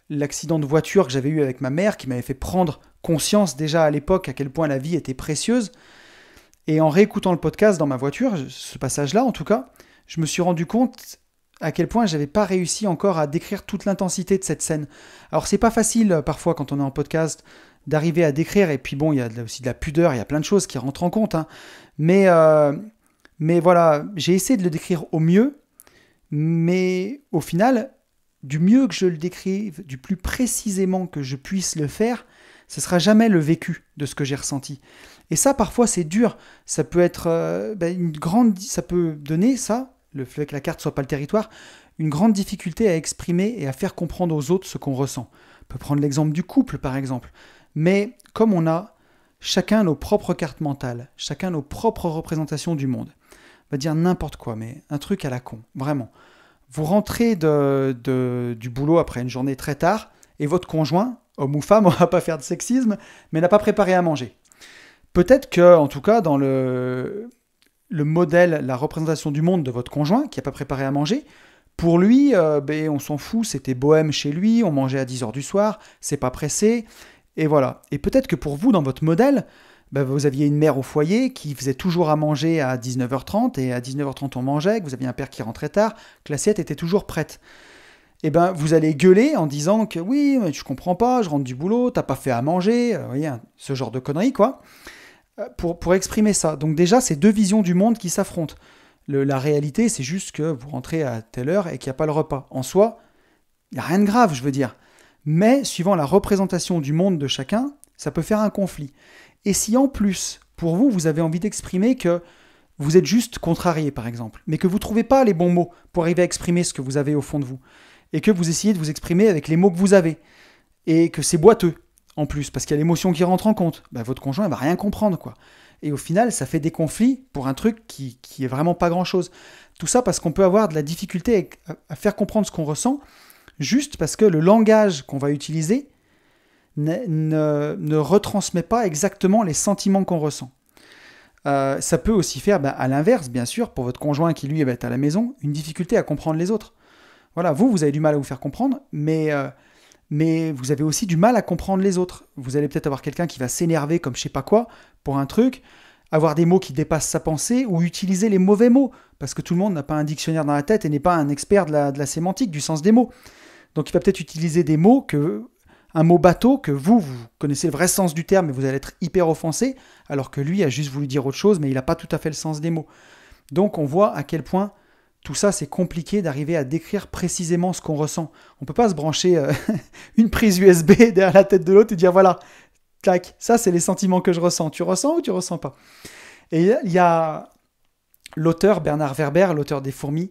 l'accident de voiture que j'avais eu avec ma mère, qui m'avait fait prendre conscience déjà à l'époque à quel point la vie était précieuse. Et en réécoutant le podcast dans ma voiture, ce passage-là en tout cas, je me suis rendu compte à quel point j'avais pas réussi encore à décrire toute l'intensité de cette scène. Alors c'est pas facile parfois quand on est en podcast d'arriver à décrire, et puis bon, il y a aussi de la pudeur, il y a plein de choses qui rentrent en compte, hein. Mais voilà, j'ai essayé de le décrire au mieux, mais au final, du mieux que je le décrive, du plus précisément que je puisse le faire, ce sera jamais le vécu de ce que j'ai ressenti. Et ça, parfois, c'est dur. Ça peut être ça peut donner ça, le fait que la carte soit pas le territoire, une grande difficulté à exprimer et à faire comprendre aux autres ce qu'on ressent. On peut prendre l'exemple du couple, par exemple. Mais comme on a chacun nos propres cartes mentales, chacun nos propres représentations du monde, on va dire n'importe quoi, mais un truc à la con, vraiment. Vous rentrez du boulot après une journée très tard, et votre conjoint, homme ou femme, on va pas faire de sexisme, mais n'a pas préparé à manger. Peut-être que, en tout cas, dans le modèle, la représentation du monde de votre conjoint, qui n'a pas préparé à manger, pour lui, on s'en fout, c'était bohème chez lui, on mangeait à 10h du soir, c'est pas pressé, et voilà. Et peut-être que pour vous, dans votre modèle, vous aviez une mère au foyer qui faisait toujours à manger à 19h30, et à 19h30 on mangeait, que vous aviez un père qui rentrait tard, que l'assiette était toujours prête. Et vous allez gueuler en disant que oui, mais je comprends pas, je rentre du boulot, t'as pas fait à manger, vous voyez, ce genre de conneries, quoi, pour exprimer ça. Donc déjà, c'est deux visions du monde qui s'affrontent. La réalité, c'est juste que vous rentrez à telle heure et qu'il n'y a pas le repas. En soi, il n'y a rien de grave, je veux dire. Mais, suivant la représentation du monde de chacun, ça peut faire un conflit. Et si en plus, pour vous, vous avez envie d'exprimer que vous êtes juste contrarié, par exemple, mais que vous ne trouvez pas les bons mots pour arriver à exprimer ce que vous avez au fond de vous, et que vous essayez de vous exprimer avec les mots que vous avez, et que c'est boiteux, en plus, parce qu'il y a l'émotion qui rentre en compte, votre conjoint ne va rien comprendre, quoi. Et au final, ça fait des conflits pour un truc qui est vraiment pas grand-chose. Tout ça parce qu'on peut avoir de la difficulté à faire comprendre ce qu'on ressent, juste parce que le langage qu'on va utiliser ne retransmet pas exactement les sentiments qu'on ressent. Ça peut aussi faire, à l'inverse, bien sûr, pour votre conjoint qui, lui, est à la maison, une difficulté à comprendre les autres. Voilà, vous avez du mal à vous faire comprendre, mais vous avez aussi du mal à comprendre les autres. Vous allez peut-être avoir quelqu'un qui va s'énerver comme je sais pas quoi pour un truc, avoir des mots qui dépassent sa pensée ou utiliser les mauvais mots, parce que tout le monde n'a pas un dictionnaire dans la tête et n'est pas un expert de la sémantique, du sens des mots. Donc il va peut-être utiliser des mots, un mot bateau, que vous connaissez le vrai sens du terme et vous allez être hyper offensé, alors que lui a juste voulu dire autre chose, mais il n'a pas tout à fait le sens des mots. Donc on voit à quel point tout ça, c'est compliqué d'arriver à décrire précisément ce qu'on ressent. On ne peut pas se brancher une prise USB derrière la tête de l'autre et dire voilà, clac, ça c'est les sentiments que je ressens. Tu ressens ou tu ressens pas? Et il y a l'auteur Bernard Werber, l'auteur des Fourmis,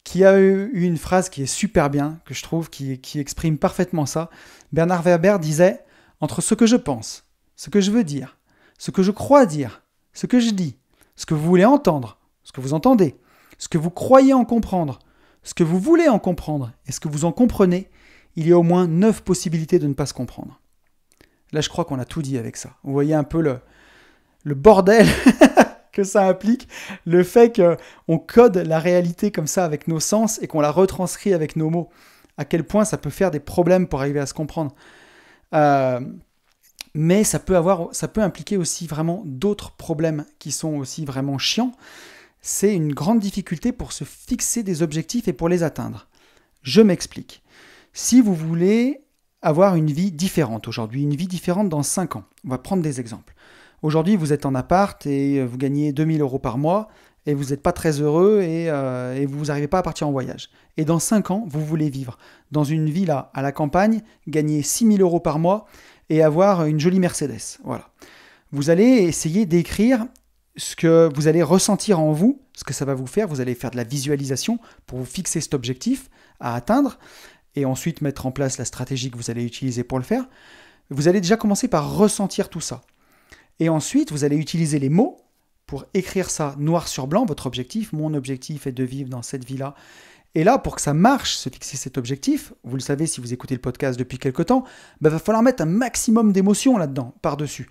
qui a eu une phrase qui est super bien, que je trouve, qui exprime parfaitement ça. Bernard Werber disait « Entre ce que je pense, ce que je veux dire, ce que je crois dire, ce que je dis, ce que vous voulez entendre, ce que vous entendez, ce que vous croyez en comprendre, ce que vous voulez en comprendre et ce que vous en comprenez, il y a au moins 9 possibilités de ne pas se comprendre. » Là, je crois qu'on a tout dit avec ça. Vous voyez un peu le bordel que ça implique, le fait qu'on code la réalité comme ça avec nos sens et qu'on la retranscrit avec nos mots. À quel point ça peut faire des problèmes pour arriver à se comprendre. Mais ça peut impliquer aussi vraiment d'autres problèmes qui sont aussi vraiment chiants. c'est une grande difficulté pour se fixer des objectifs et pour les atteindre. Je m'explique. Si vous voulez avoir une vie différente aujourd'hui, une vie différente dans 5 ans, on va prendre des exemples. Aujourd'hui, vous êtes en appart et vous gagnez 2000 € par mois et vous n'êtes pas très heureux et vous n'arrivez pas à partir en voyage. Et dans 5 ans, vous voulez vivre dans une villa à la campagne, gagner 6000 € par mois et avoir une jolie Mercedes. Voilà. Vous allez essayer d'écrire ce que vous allez ressentir en vous, ce que ça va vous faire. Vous allez faire de la visualisation pour vous fixer cet objectif à atteindre et ensuite mettre en place la stratégie que vous allez utiliser pour le faire. Vous allez déjà commencer par ressentir tout ça. Et ensuite, vous allez utiliser les mots pour écrire ça noir sur blanc, votre objectif. Mon objectif est de vivre dans cette vie-là. Et là, pour que ça marche, se fixer cet objectif, vous le savez si vous écoutez le podcast depuis quelque temps, va falloir mettre un maximum d'émotions là-dedans, par-dessus.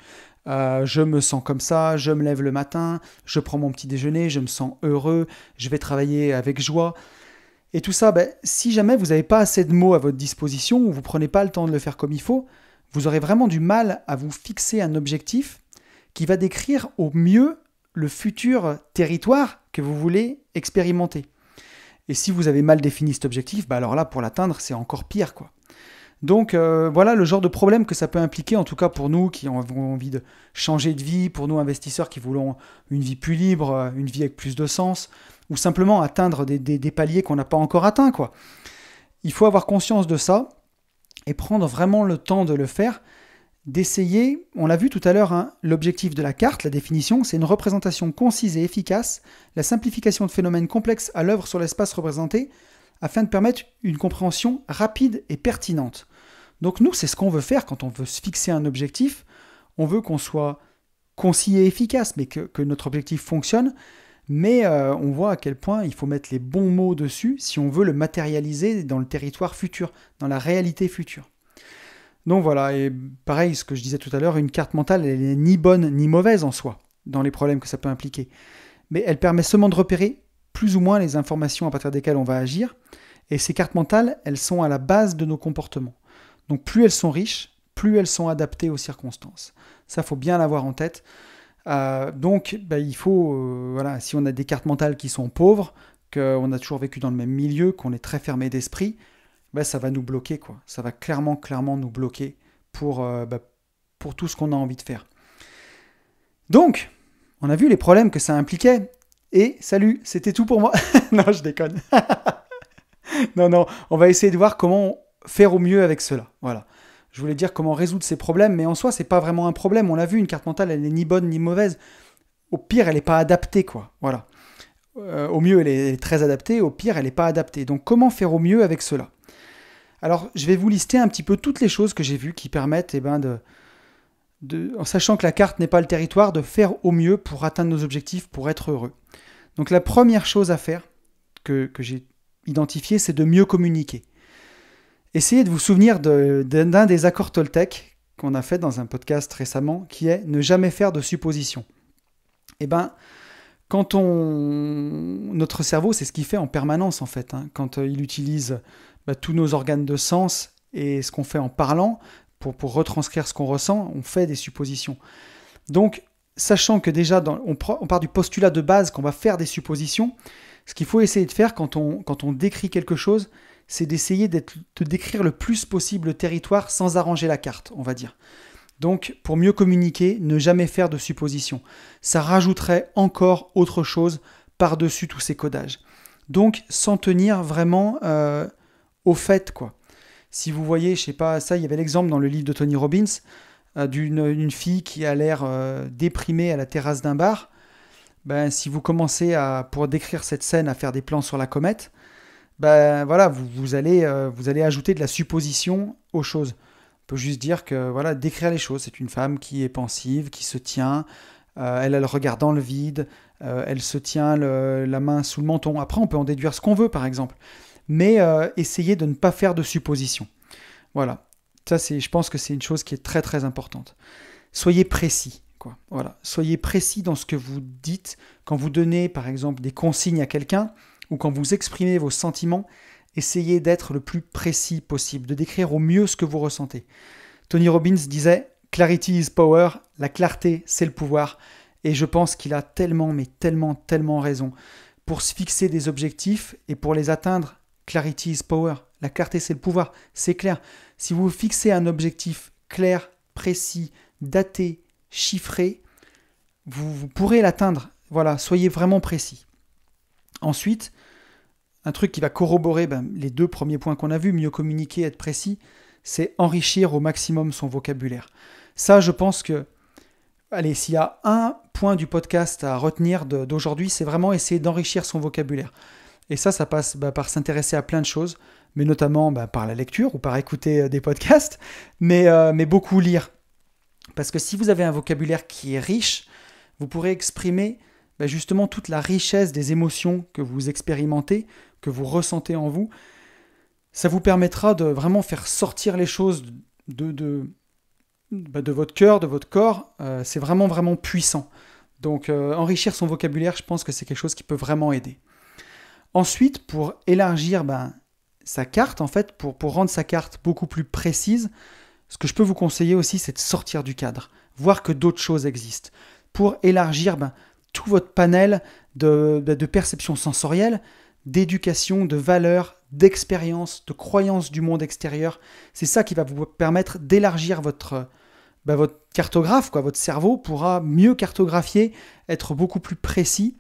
Je me sens comme ça, je me lève le matin, je prends mon petit déjeuner, je me sens heureux, je vais travailler avec joie. Et tout ça, si jamais vous n'avez pas assez de mots à votre disposition ou vous ne prenez pas le temps de le faire comme il faut, vous aurez vraiment du mal à vous fixer un objectif qui va décrire au mieux le futur territoire que vous voulez expérimenter. Et si vous avez mal défini cet objectif, alors là, pour l'atteindre, c'est encore pire, quoi. Donc voilà le genre de problème que ça peut impliquer, en tout cas pour nous qui avons envie de changer de vie, pour nous investisseurs qui voulons une vie plus libre, une vie avec plus de sens, ou simplement atteindre des paliers qu'on n'a pas encore atteints, quoi. Il faut avoir conscience de ça et prendre vraiment le temps de le faire, d'essayer, on l'a vu tout à l'heure, l'objectif de la carte, la définition, c'est une représentation concise et efficace, la simplification de phénomènes complexes à l'œuvre sur l'espace représenté, afin de permettre une compréhension rapide et pertinente. Donc nous, c'est ce qu'on veut faire quand on veut se fixer un objectif. On veut qu'on soit concis et efficace, mais que notre objectif fonctionne. Mais on voit à quel point il faut mettre les bons mots dessus si on veut le matérialiser dans le territoire futur, dans la réalité future. Donc voilà, et pareil, ce que je disais tout à l'heure, une carte mentale, elle n'est ni bonne ni mauvaise en soi, dans les problèmes que ça peut impliquer. Mais elle permet seulement de repérer plus ou moins les informations à partir desquelles on va agir. Et ces cartes mentales, elles sont à la base de nos comportements. Donc plus elles sont riches, plus elles sont adaptées aux circonstances. Ça, il faut bien l'avoir en tête. Donc il faut, si on a des cartes mentales qui sont pauvres, qu'on a toujours vécu dans le même milieu, qu'on est très fermé d'esprit, ça va nous bloquer, quoi. Ça va clairement nous bloquer pour tout ce qu'on a envie de faire. Donc, on a vu les problèmes que ça impliquait. Et salut, c'était tout pour moi. Non, je déconne. Non, on va essayer de voir comment faire au mieux avec cela. Voilà. Je voulais dire comment résoudre ces problèmes, mais en soi, c'est pas vraiment un problème. On l'a vu, une carte mentale, elle n'est ni bonne ni mauvaise. Au pire, elle n'est pas adaptée, quoi. Voilà. Au mieux, elle est très adaptée. Au pire, elle n'est pas adaptée. Donc, comment faire au mieux avec cela ? Alors, je vais vous lister un petit peu toutes les choses que j'ai vues qui permettent, en sachant que la carte n'est pas le territoire, de faire au mieux pour atteindre nos objectifs, pour être heureux. Donc la première chose à faire que j'ai identifiée, c'est de mieux communiquer. Essayez de vous souvenir d'un des accords Toltec qu'on a fait dans un podcast récemment, qui est ne jamais faire de suppositions. Quand notre cerveau, c'est ce qu'il fait en permanence en fait, quand il utilise tous nos organes de sens et ce qu'on fait en parlant pour retranscrire ce qu'on ressent, on fait des suppositions. Donc, sachant que déjà, on part du postulat de base qu'on va faire des suppositions, ce qu'il faut essayer de faire quand on décrit quelque chose, c'est d'essayer de décrire le plus possible le territoire sans arranger la carte, on va dire. Donc, pour mieux communiquer, ne jamais faire de suppositions. Ça rajouterait encore autre chose par-dessus tous ces codages. Donc, s'en tenir vraiment au fait, quoi. Si vous voyez, je sais pas, ça, il y avait l'exemple dans le livre de Tony Robbins, d'une fille qui a l'air déprimée à la terrasse d'un bar. Si vous commencez pour décrire cette scène, à faire des plans sur la comète, vous allez ajouter de la supposition aux choses. On peut juste dire que, décrire les choses. C'est une femme qui est pensive, qui se tient, elle a le regard dans le vide, elle se tient la main sous le menton. Après, on peut en déduire ce qu'on veut, par exemple. Mais essayez de ne pas faire de suppositions. Voilà. Ça, je pense que c'est une chose qui est très, très importante. Soyez précis, quoi. Voilà. Soyez précis dans ce que vous dites. Quand vous donnez, par exemple, des consignes à quelqu'un ou quand vous exprimez vos sentiments, essayez d'être le plus précis possible, de décrire au mieux ce que vous ressentez. Tony Robbins disait « Clarity is power », la clarté, c'est le pouvoir. Et je pense qu'il a tellement, mais tellement, tellement raison. Pour se fixer des objectifs et pour les atteindre, clarity is power. La clarté, c'est le pouvoir. C'est clair. Si vous fixez un objectif clair, précis, daté, chiffré, vous pourrez l'atteindre. Voilà, soyez vraiment précis. Ensuite, un truc qui va corroborer les 2 premiers points qu'on a vus, mieux communiquer, être précis, c'est enrichir au maximum son vocabulaire. Ça, je pense que, allez, s'il y a un point du podcast à retenir d'aujourd'hui, c'est vraiment essayer d'enrichir son vocabulaire. Et ça passe par s'intéresser à plein de choses, mais notamment par la lecture ou par écouter des podcasts, mais beaucoup lire. Parce que si vous avez un vocabulaire qui est riche, vous pourrez exprimer justement toute la richesse des émotions que vous expérimentez, que vous ressentez en vous. Ça vous permettra de vraiment faire sortir les choses de votre cœur, de votre corps. C'est vraiment, vraiment puissant. Donc, enrichir son vocabulaire, je pense que c'est quelque chose qui peut vraiment aider. Ensuite, pour élargir sa carte, en fait, pour rendre sa carte beaucoup plus précise, ce que je peux vous conseiller aussi, c'est de sortir du cadre, voir que d'autres choses existent. Pour élargir tout votre panel de perception sensorielle, d'éducation, de valeurs, d'expérience, de croyances du monde extérieur. C'est ça qui va vous permettre d'élargir votre cartographe, votre cerveau pourra mieux cartographier, être beaucoup plus précis.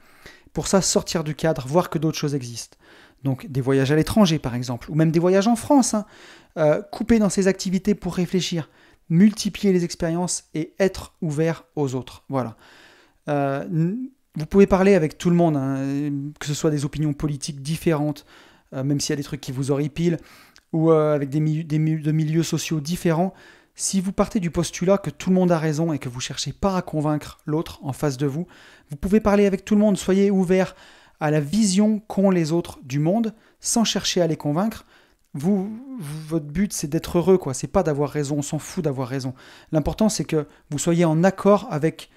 Pour ça, sortir du cadre, voir que d'autres choses existent. Donc des voyages à l'étranger par exemple, ou même des voyages en France. Couper dans ses activités pour réfléchir, multiplier les expériences et être ouvert aux autres. Voilà. Vous pouvez parler avec tout le monde, que ce soit des opinions politiques différentes, même s'il y a des trucs qui vous horripilent, ou avec de milieux sociaux différents. Si vous partez du postulat que tout le monde a raison et que vous ne cherchez pas à convaincre l'autre en face de vous, vous pouvez parler avec tout le monde, soyez ouvert à la vision qu'ont les autres du monde, sans chercher à les convaincre. Votre but, c'est d'être heureux, c'est pas d'avoir raison, on s'en fout d'avoir raison. L'important, c'est que vous soyez en accord avec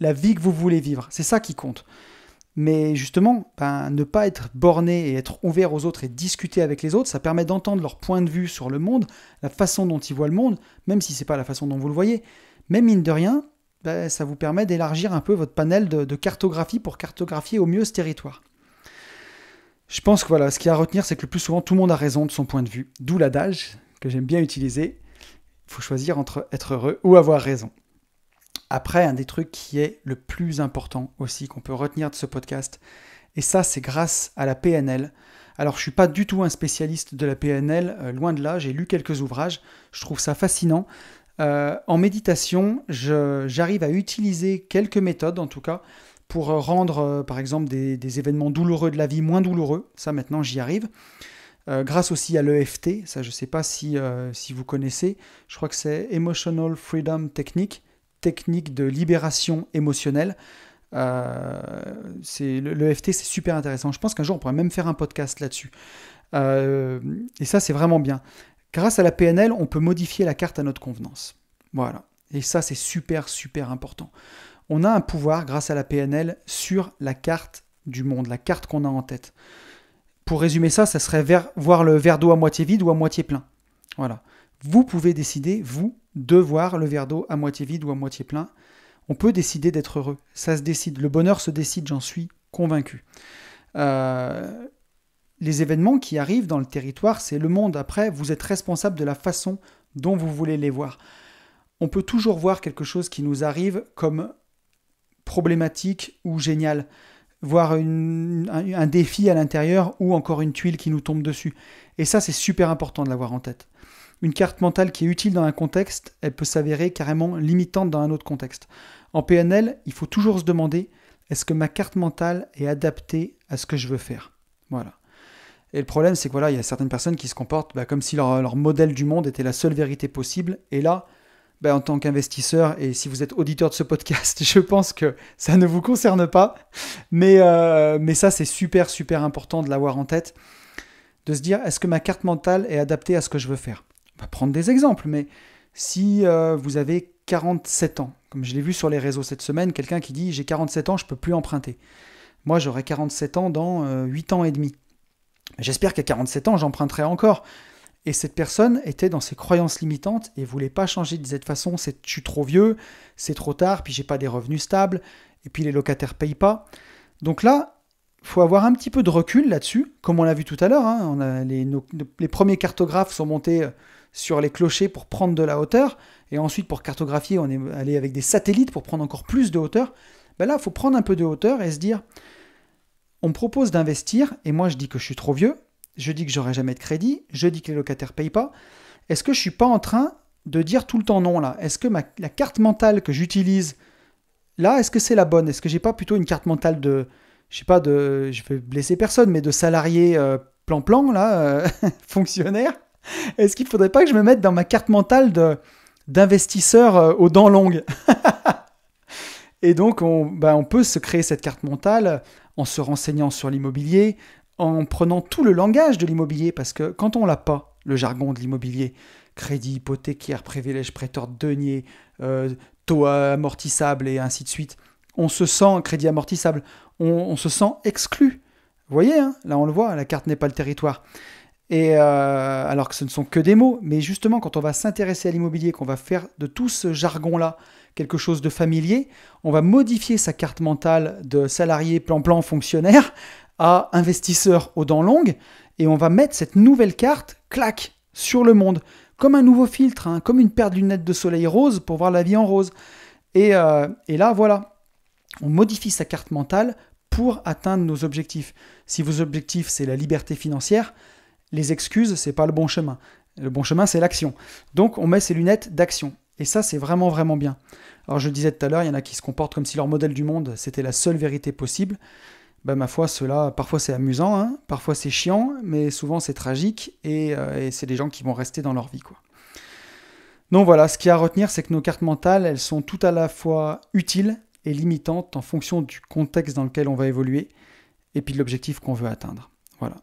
la vie que vous voulez vivre, c'est ça qui compte. Mais justement, ne pas être borné et être ouvert aux autres et discuter avec les autres, ça permet d'entendre leur point de vue sur le monde, la façon dont ils voient le monde, même si c'est pas la façon dont vous le voyez. Mais mine de rien, ça vous permet d'élargir un peu votre panel de cartographie pour cartographier au mieux ce territoire. Je pense que ce qu'il y a à retenir, c'est que le plus souvent, tout le monde a raison de son point de vue. D'où l'adage que j'aime bien utiliser. Il faut choisir entre être heureux ou avoir raison. Après, un des trucs qui est le plus important aussi, qu'on peut retenir de ce podcast, et ça, c'est grâce à la PNL. Alors, je ne suis pas du tout un spécialiste de la PNL, loin de là, j'ai lu quelques ouvrages, je trouve ça fascinant. En méditation, j'arrive à utiliser quelques méthodes, en tout cas, pour rendre, par exemple, des événements douloureux de la vie moins douloureux. Ça, maintenant, j'y arrive. Grâce aussi à l'EFT, ça, je ne sais pas si vous connaissez, je crois que c'est Emotional Freedom Technique de libération émotionnelle. L'EFT, c'est super intéressant. Je pense qu'un jour, on pourrait même faire un podcast là-dessus. Et ça, c'est vraiment bien. Grâce à la PNL, on peut modifier la carte à notre convenance. Voilà. Et ça, c'est super, super important. On a un pouvoir, grâce à la PNL, sur la carte du monde, la carte qu'on a en tête. Pour résumer ça, ça serait voir le verre d'eau à moitié vide ou à moitié plein. Voilà. Vous pouvez décider, vous, de voir le verre d'eau à moitié vide ou à moitié plein. On peut décider d'être heureux. Ça se décide. Le bonheur se décide, j'en suis convaincu. Les événements qui arrivent dans le territoire, c'est le monde. Après, vous êtes responsable de la façon dont vous voulez les voir. On peut toujours voir quelque chose qui nous arrive comme problématique ou génial. Voir un défi à l'intérieur ou encore une tuile qui nous tombe dessus. Et ça, c'est super important de l'avoir en tête. Une carte mentale qui est utile dans un contexte, elle peut s'avérer carrément limitante dans un autre contexte. En PNL, il faut toujours se demander, est-ce que ma carte mentale est adaptée à ce que je veux faire ? Voilà. Et le problème, c'est que il y a certaines personnes qui se comportent comme si leur modèle du monde était la seule vérité possible. Et là, en tant qu'investisseur, et si vous êtes auditeur de ce podcast, je pense que ça ne vous concerne pas. Mais ça, c'est super, super important de l'avoir en tête. De se dire, est-ce que ma carte mentale est adaptée à ce que je veux faire ? On va prendre des exemples, mais si vous avez 47 ans, comme je l'ai vu sur les réseaux cette semaine, quelqu'un qui dit « j'ai 47 ans, je ne peux plus emprunter ». Moi, j'aurai 47 ans dans 8 ans et demi. J'espère qu'à 47 ans, j'emprunterai encore. Et cette personne était dans ses croyances limitantes et voulait pas changer. Il disait de toute façon, je suis trop vieux, c'est trop tard, puis j'ai pas des revenus stables, et puis les locataires payent pas. Donc là, il faut avoir un petit peu de recul là-dessus, comme on l'a vu tout à l'heure. Les premiers cartographes sont montés sur les clochers pour prendre de la hauteur, et ensuite pour cartographier, on est allé avec des satellites pour prendre encore plus de hauteur. Ben là, il faut prendre un peu de hauteur et se dire, on me propose d'investir, et moi je dis que je suis trop vieux, je dis que j'aurai jamais de crédit, je dis que les locataires payent pas. Est-ce que je suis pas en train de dire tout le temps non là? Est-ce que la carte mentale que j'utilise là, est-ce que c'est la bonne? Est-ce que j'ai pas plutôt une carte mentale de, je sais pas, je vais blesser personne, mais de salarié plan-plan là, fonctionnaire? Est-ce qu'il faudrait pas que je me mette dans ma carte mentale d'investisseur aux dents longues? Et donc on peut se créer cette carte mentale en se renseignant sur l'immobilier, en prenant tout le langage de l'immobilier, parce que quand on l'a pas, le jargon de l'immobilier, crédit hypothécaire, privilège prêteur de denier, taux amortissable et ainsi de suite, on se sent crédit amortissable, on se sent exclu. Vous voyez, hein, là on le voit, la carte n'est pas le territoire. Et alors que ce ne sont que des mots, mais justement quand on va s'intéresser à l'immobilier, qu'on va faire de tout ce jargon-là quelque chose de familier, on va modifier sa carte mentale de salarié plan-plan fonctionnaire à investisseur aux dents longues, et on va mettre cette nouvelle carte, clac, sur le monde, comme un nouveau filtre, hein, comme une paire de lunettes de soleil rose pour voir la vie en rose. Et là, voilà, on modifie sa carte mentale pour atteindre nos objectifs. Si vos objectifs, c'est la liberté financière, les excuses, c'est pas le bon chemin. Le bon chemin, c'est l'action. Donc, on met ces lunettes d'action. Et ça, c'est vraiment, vraiment bien. Alors, je disais tout à l'heure, il y en a qui se comportent comme si leur modèle du monde, c'était la seule vérité possible. Ben, ma foi, cela, parfois c'est amusant, hein, parfois c'est chiant, mais souvent c'est tragique, et c'est des gens qui vont rester dans leur vie, quoi. Donc voilà, ce qu'il y a à retenir, c'est que nos cartes mentales, elles sont tout à la fois utiles et limitantes en fonction du contexte dans lequel on va évoluer, et puis de l'objectif qu'on veut atteindre. Voilà.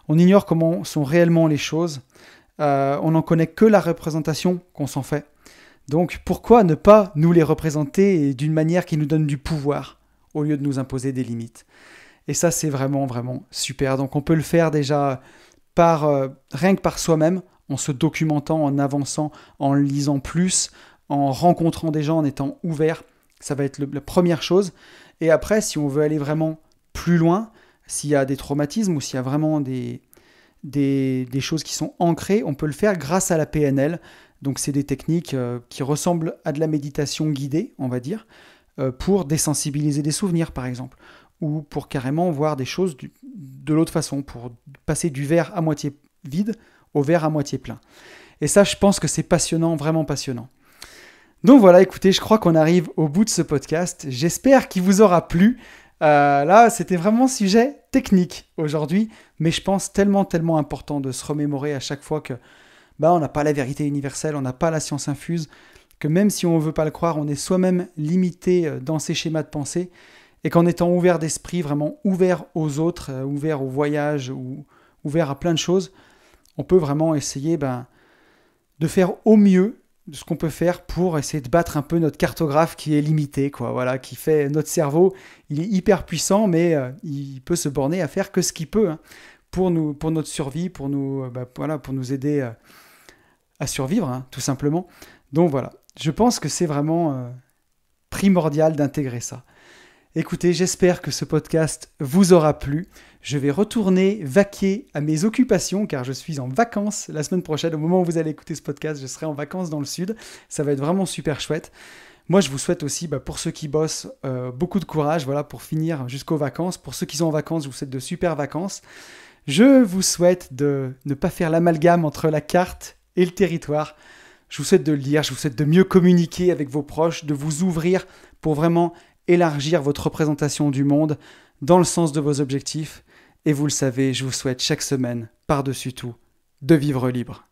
On ignore comment sont réellement les choses, on n'en connaît que la représentation qu'on s'en fait. Donc pourquoi ne pas nous les représenter d'une manière qui nous donne du pouvoir, au lieu de nous imposer des limites. Et ça, c'est vraiment, vraiment super. Donc on peut le faire déjà rien que par soi-même, en se documentant, en avançant, en lisant plus, en rencontrant des gens, en étant ouvert. Ça va être la première chose. Et après, si on veut aller vraiment plus loin, s'il y a des traumatismes ou s'il y a vraiment des choses qui sont ancrées, on peut le faire grâce à la PNL. Donc c'est des techniques qui ressemblent à de la méditation guidée, on va dire, pour désensibiliser des souvenirs, par exemple, ou pour carrément voir des choses de l'autre façon, pour passer du verre à moitié vide au verre à moitié plein. Et ça, je pense que c'est passionnant, vraiment passionnant. Donc voilà, écoutez, je crois qu'on arrive au bout de ce podcast. J'espère qu'il vous aura plu. Là, c'était vraiment sujet technique aujourd'hui, mais je pense tellement, tellement important de se remémorer à chaque fois que on n'a pas la vérité universelle, on n'a pas la science infuse, que même si on ne veut pas le croire, on est soi-même limité dans ses schémas de pensée, et qu'en étant ouvert d'esprit, vraiment ouvert aux autres, ouvert au voyage, ou ouvert à plein de choses, on peut vraiment essayer de faire au mieux de ce qu'on peut faire pour essayer de battre un peu notre cartographe qui est limité, quoi. Voilà, qui fait notre cerveau, il est hyper puissant, mais il peut se borner à faire que ce qu'il peut, hein, pour notre survie, pour nous aider à survivre, hein, tout simplement. Donc voilà, je pense que c'est vraiment primordial d'intégrer ça. Écoutez, j'espère que ce podcast vous aura plu. Je vais retourner vaquer à mes occupations car je suis en vacances la semaine prochaine. Au moment où vous allez écouter ce podcast, je serai en vacances dans le sud. Ça va être vraiment super chouette. Moi, je vous souhaite aussi, pour ceux qui bossent, beaucoup de courage, voilà, pour finir jusqu'aux vacances. Pour ceux qui sont en vacances, je vous souhaite de super vacances. Je vous souhaite de ne pas faire l'amalgame entre la carte et le territoire. Je vous souhaite de le lire, je vous souhaite de mieux communiquer avec vos proches, de vous ouvrir pour vraiment élargir votre représentation du monde dans le sens de vos objectifs. Et vous le savez, je vous souhaite chaque semaine, par-dessus tout, de vivre libre.